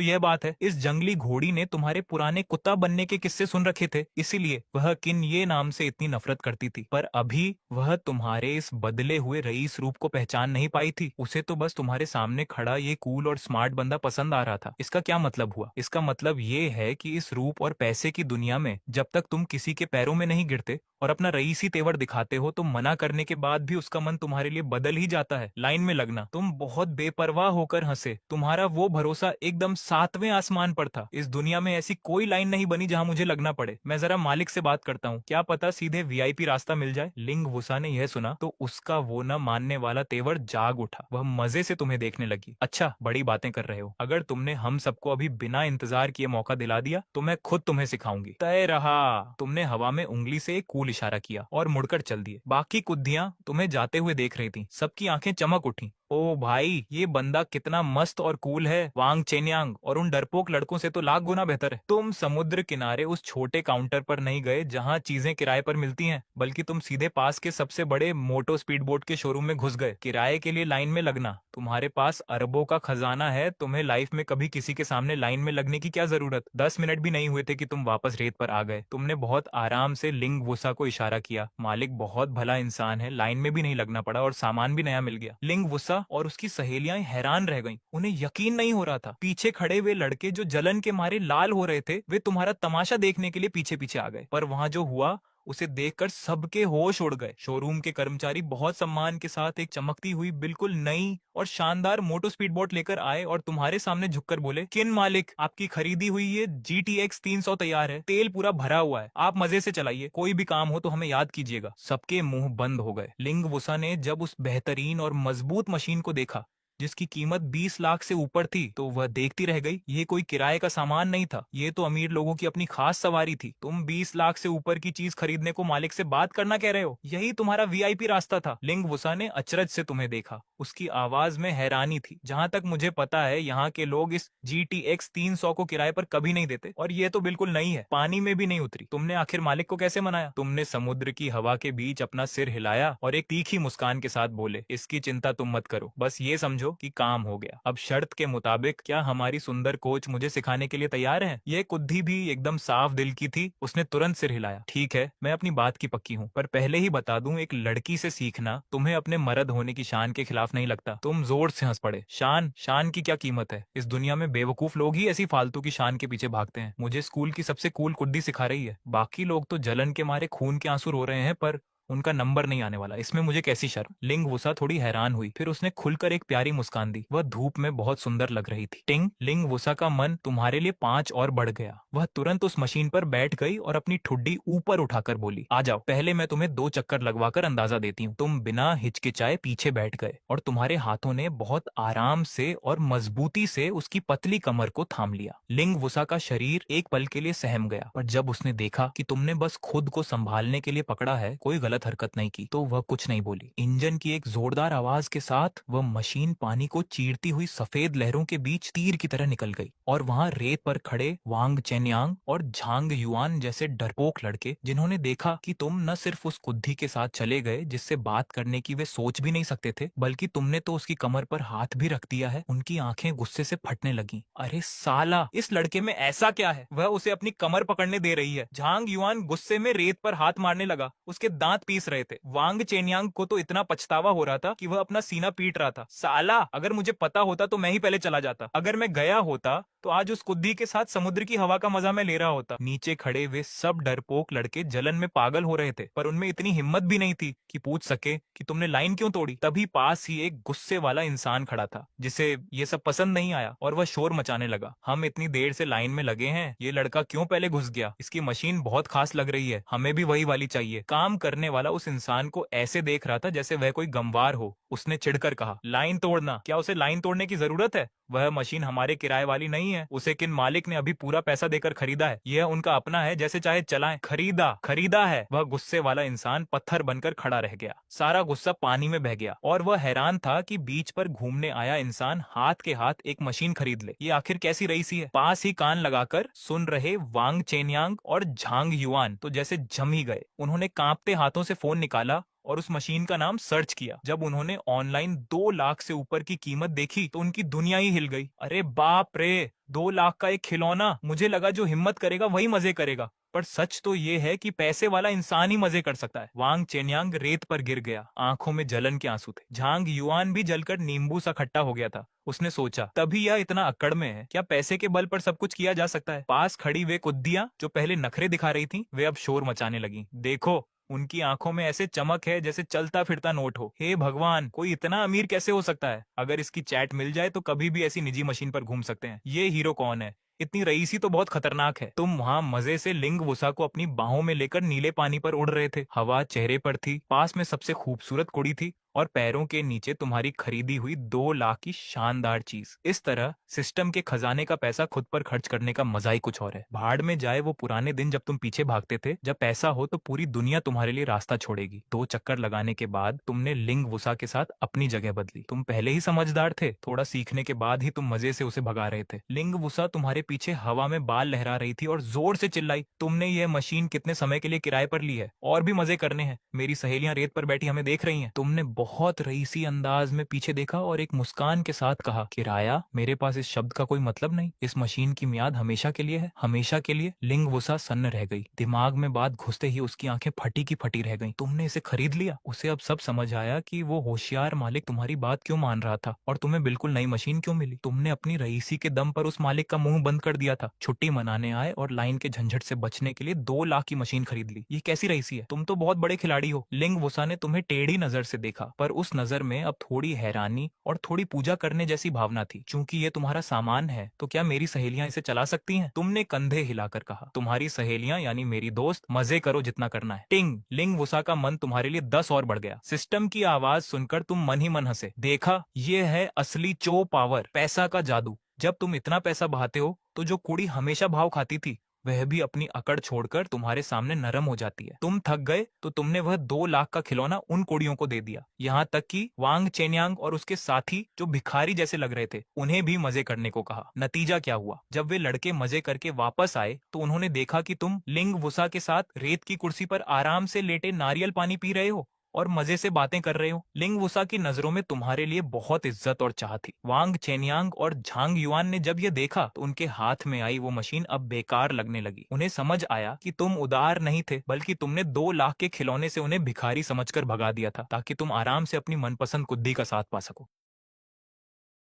A: यह बात है, इस जंगली घोड़ी ने तुम्हारे पुराने कुत्ता बनने के किस्से सुन रखे थे, इसीलिए वह किन ये नाम से इतनी नफरत करती थी। पर अभी वह तुम्हारे इस बदले हुए रईस रूप को पहचान नहीं पाई थी। उसे तो बस तुम्हारे सामने खड़ा ये कूल और स्मार्ट बंदा पसंद आ रहा था। इसका क्या मतलब हुआ? इसका मतलब ये है कि इस रूप और पैसे की दुनिया में जब तक तुम किसी के पैरों में नहीं गिरते और अपना रईसी तेवर दिखाते हो तो मना करने के बाद भी उसका मन तुम्हारे लिए बदल ही जाता है। लाइन में लगना। तुम बहुत बेपरवाह होकर हंसे। तुम्हारा वो भरोसा एकदम 7वें आसमान पर था। इस दुनिया में ऐसी कोई लाइन नहीं बनी जहां मुझे लगना पड़े। मैं जरा मालिक से बात करता हूँ, क्या पता सीधे वीआईपी रास्ता मिल जाए। लिंग वुसा ने यह सुना तो उसका वो न मानने वाला तेवर जाग उठा। वह मजे से तुम्हें देखने लगी। अच्छा, बड़ी बातें कर रहे हो। अगर तुमने हम सबको अभी बिना इंतजार किए मौका दिला दिया तो मैं खुद तुम्हें सिखाऊंगी। तय रहा। तुमने हवा में उंगली से एक कूल इशारा किया और मुड़कर चल दिए। बाकी कुद्दियां तुम्हें जाते हुए देख रही थीं। सबकी आंखें चमक उठी। ओ भाई, ये बंदा कितना मस्त और कूल है। वांग चेन्यांग और उन डरपोक लड़कों से तो लाख गुना बेहतर है। तुम समुद्र किनारे उस छोटे काउंटर पर नहीं गए जहां चीजें किराए पर मिलती हैं, बल्कि तुम सीधे पास के सबसे बड़े मोटो स्पीड बोट के शोरूम में घुस गए। किराए के लिए लाइन में लगना। तुम्हारे पास अरबों का खजाना है, तुम्हें लाइफ में कभी किसी के सामने लाइन में लगने की क्या जरूरत। 10 मिनट भी नहीं हुए थे कि तुम वापस रेत पर आ गए। तुमने बहुत आराम से लिंग वुसा को इशारा किया। मालिक बहुत भला इंसान है, लाइन में भी नहीं लगना पड़ा और सामान भी नया मिल गया। लिंग वुसा और उसकी सहेलियां हैरान रह गईं। उन्हें यकीन नहीं हो रहा था। पीछे खड़े हुए लड़के जो जलन के मारे लाल हो रहे थे, वे तुम्हारा तमाशा देखने के लिए पीछे पीछे आ गए। पर वहां जो हुआ उसे देखकर सबके होश उड़ गए। शोरूम के कर्मचारी बहुत सम्मान के साथ एक चमकती हुई बिल्कुल नई और शानदार मोटो स्पीड बोट लेकर आए और तुम्हारे सामने झुककर बोले, किन मालिक, आपकी खरीदी हुई ये GTX 300 तैयार है, तेल पूरा भरा हुआ है, आप मजे से चलाइए, कोई भी काम हो तो हमें याद कीजिएगा। सबके मुंह बंद हो गए। लिंग वुसा ने जब उस बेहतरीन और मजबूत मशीन को देखा जिसकी कीमत 20 लाख से ऊपर थी तो वह देखती रह गई। ये कोई किराए का सामान नहीं था, ये तो अमीर लोगों की अपनी खास सवारी थी। तुम 20 लाख से ऊपर की चीज खरीदने को मालिक से बात करना कह रहे हो? यही तुम्हारा VIP रास्ता था। लिंग वुसा ने अचरज से तुम्हें देखा। उसकी आवाज में हैरानी थी। जहां तक मुझे पता है यहाँ के लोग इस GTX 300 को किराए पर कभी नहीं देते और ये तो बिल्कुल नई है, पानी में भी नहीं उतरी। तुमने आखिर मालिक को कैसे मनाया? तुमने समुद्र की हवा के बीच अपना सिर हिलाया और एक तीखी मुस्कान के साथ बोले, इसकी चिंता तुम मत करो, बस ये समझो कि काम हो गया। अब शर्त के मुताबिक क्या हमारी सुंदर कोच मुझे सिखाने के लिए तैयार है? यह कुद्दी भी एकदम साफ दिल की थी। उसने तुरंत सिर हिलाया। ठीक है, मैं अपनी बात की पक्की हूँ, पर पहले ही बता दूं, एक लड़की से सीखना तुम्हें अपने मर्द होने की शान के खिलाफ नहीं लगता। तुम जोर से हंस पड़े। शान की क्या कीमत है? इस दुनिया में बेवकूफ लोग ही ऐसी फालतू की शान के पीछे भागते हैं। मुझे स्कूल की सबसे कूल कुद्दी सिखा रही है। बाकी लोग तो जलन के मारे खून के आंसू रो रहे हैं, पर उनका नंबर नहीं आने वाला, इसमें मुझे कैसी शर्म। लिंग वुसा थोड़ी हैरान हुई, फिर उसने खुलकर एक प्यारी मुस्कान दी। वह धूप में बहुत सुंदर लग रही थी। टिंग। लिंग वुसा का मन तुम्हारे लिए 5 और बढ़ गया। वह तुरंत उस मशीन पर बैठ गई और अपनी ठुड्डी ऊपर उठाकर बोली, आ जाओ, पहले मैं तुम्हें 2 चक्कर लगवाकर अंदाजा देती हूँ। तुम बिना हिचकिचाए पीछे बैठ गए और तुम्हारे हाथों ने बहुत आराम से और मजबूती से उसकी पतली कमर को थाम लिया। लिंग वुसा का शरीर एक पल के लिए सहम गया, पर जब उसने देखा कि तुमने बस खुद को संभालने के लिए पकड़ा है, कोई गलत हरकत नहीं की, तो वह कुछ नहीं बोली। इंजन की एक जोरदार आवाज के साथ वह मशीन पानी को चीरती हुई सफेद लहरों के बीच तीर की तरह निकल गई और वहां रेत पर खड़े वांग चेन्यांग और झांग युआन जैसे डरपोक लड़के, जिन्होंने देखा कि तुम न सिर्फ उस कुद्दी के साथ चले गए जिससे बात करने की वे सोच भी नहीं सकते थे, बल्कि तुमने तो उसकी कमर पर हाथ भी रख दिया है। उनकी आंखें गुस्से से फटने लगी। अरे साला, इस लड़के में ऐसा क्या है? वह उसे अपनी कमर पकड़ने दे रही है। झांग युआन गुस्से में रेत पर हाथ मारने लगा। उसके दांत दांत पीस रहे थे। वांग चेन्यांग को तो इतना पछतावा हो रहा था कि वह अपना सीना पीट रहा था। साला, अगर मुझे पता होता तो मैं ही पहले चला जाता। अगर मैं गया होता तो आज उस कुद्दी के साथ समुद्र की हवा का मजा मैं ले रहा होता। नीचे खड़े वे सब डरपोक लड़के जलन में पागल हो रहे थे, पर उनमें इतनी हिम्मत भी नहीं थी कि पूछ सके कि तुमने लाइन क्यों तोड़ी। तभी पास ही एक गुस्से वाला इंसान खड़ा था जिसे ये सब पसंद नहीं आया और वह शोर मचाने लगा। हम इतनी देर से लाइन में लगे हैं, ये लड़का क्यों पहले घुस गया? इसकी मशीन बहुत खास लग रही है, हमें भी वही वाली चाहिए। काम करने वाला उस इंसान को ऐसे देख रहा था जैसे वह कोई गंवार हो। उसने चिढ़कर कहा, लाइन तोड़ना? क्या उसे लाइन तोड़ने की जरूरत है? वह मशीन हमारे किराए वाली नहीं है, उसे किन मालिक ने अभी पूरा पैसा देकर खरीदा है। यह उनका अपना है, जैसे चाहे चलाएं। खरीदा है। वह गुस्से वाला इंसान पत्थर बनकर खड़ा रह गया। सारा गुस्सा पानी में बह गया और वह हैरान था कि बीच पर घूमने आया इंसान हाथ के हाथ एक मशीन खरीद ले। ये आखिर कैसी रईसी है? पास ही कान लगाकर सुन रहे वांग चेन्यांग और झांग युआन तो जैसे जम ही गए। उन्होंने कांपते हाथों से फोन निकाला और उस मशीन का नाम सर्च किया। जब उन्होंने ऑनलाइन 2 लाख से ऊपर की कीमत देखी तो उनकी दुनिया ही हिल गई। अरे बाप रे, 2 लाख का एक खिलौना! मुझे लगा जो हिम्मत करेगा वही मजे करेगा, पर सच तो ये है कि पैसे वाला इंसान ही मजे कर सकता है। वांग चेन्यांग रेत पर गिर गया, आंखों में जलन के आंसू थे। झांग युआन भी जलकर नींबू सा खट्टा हो गया था। उसने सोचा, तभी यह इतना अक्कड़ में है। क्या पैसे के बल पर सब कुछ किया जा सकता है? पास खड़ी वे कुद्दियां जो पहले नखरे दिखा रही थी, वे अब शोर मचाने लगी। देखो, उनकी आंखों में ऐसे चमक है जैसे चलता फिरता नोट हो। हे भगवान, कोई इतना अमीर कैसे हो सकता है? अगर इसकी चैट मिल जाए तो कभी भी ऐसी निजी मशीन पर घूम सकते हैं। ये हीरो कौन है? इतनी रईसी तो बहुत खतरनाक है। तुम वहां मजे से लिंग वुसा को अपनी बाहों में लेकर नीले पानी पर उड़ रहे थे। हवा चेहरे पर थी, पास में सबसे खूबसूरत कुड़ी थी और पैरों के नीचे तुम्हारी खरीदी हुई 2 लाख की शानदार चीज। इस तरह सिस्टम के खजाने का पैसा खुद पर खर्च करने का मजा ही कुछ और है। भाड़ में जाए वो पुराने दिन जब तुम पीछे भागते थे। जब पैसा हो तो पूरी दुनिया तुम्हारे लिए रास्ता छोड़ेगी। 2 चक्कर लगाने के बाद तुमने लिंग वुसा के साथ अपनी जगह बदली। तुम पहले ही समझदार थे, थोड़ा सीखने के बाद ही तुम मजे से उसे भगा रहे थे। लिंग वुसा तुम्हारे पीछे हवा में बाल लहरा रही थी और जोर से चिल्लाई, तुमने ये मशीन कितने समय के लिए किराए पर ली है? और भी मजे करने हैं। मेरी सहेलियां रेत पर बैठी हमें देख रही हैं। तुमने बहुत रईसी अंदाज में पीछे देखा और एक मुस्कान के साथ कहा, किराया? मेरे पास इस शब्द का कोई मतलब नहीं। इस मशीन की मियाद हमेशा के लिए है, हमेशा के लिए। लिंग वुसा सन्न रह गई। दिमाग में बात घुसते ही उसकी आंखें फटी की फटी रह गईं। तुमने इसे खरीद लिया? उसे अब सब समझ आया कि वो होशियार मालिक तुम्हारी बात क्यों मान रहा था और तुम्हें बिल्कुल नई मशीन क्यों मिली। तुमने अपनी रईसी के दम पर उस मालिक का मुंह बंद कर दिया था। छुट्टी मनाने आए और लाइन के झंझट से बचने के लिए 2 लाख की मशीन खरीद ली। ये कैसी रईसी है? तुम तो बहुत बड़े खिलाड़ी हो। लिंग वुसा ने तुम्हें टेढ़ी नजर से देखा, पर उस नजर में अब थोड़ी हैरानी और थोड़ी पूजा करने जैसी भावना थी। चूंकि ये तुम्हारा सामान है तो क्या मेरी सहेलियां इसे चला सकती हैं? तुमने कंधे हिलाकर कहा, तुम्हारी सहेलियां यानी मेरी दोस्त, मजे करो जितना करना है। टिंग! लिंग वुसा का मन तुम्हारे लिए 10 और बढ़ गया। सिस्टम की आवाज सुनकर तुम मन ही मन हंसे। देखा, ये है असली चो पावर, पैसा का जादू। जब तुम इतना पैसा बहाते हो तो जो कुड़ी हमेशा भाव खाती थी वह भी अपनी अकड़ छोड़कर तुम्हारे सामने नरम हो जाती है। तुम थक गए तो तुमने वह 2 लाख का खिलौना उन कुड़ियों को दे दिया। यहाँ तक कि वांग चेन्यांग और उसके साथी जो भिखारी जैसे लग रहे थे, उन्हें भी मजे करने को कहा। नतीजा क्या हुआ? जब वे लड़के मजे करके वापस आए तो उन्होंने देखा कि तुम लिंग वुसा के साथ रेत की कुर्सी पर आराम से लेटे नारियल पानी पी रहे हो और मजे से बातें कर रहे हो। लिंग वुसा की नजरों में तुम्हारे लिए बहुत इज्जत और चाह थी। वांग चेन्यांग और झांग युआन ने जब ये देखा तो उनके हाथ में आई वो मशीन अब बेकार लगने लगी। उन्हें समझ आया कि तुम उदार नहीं थे, बल्कि तुमने 2 लाख के खिलौने से उन्हें भिखारी समझकर भगा दिया था ताकि तुम आराम से अपनी मनपसंद कुद्दी का साथ पा सको।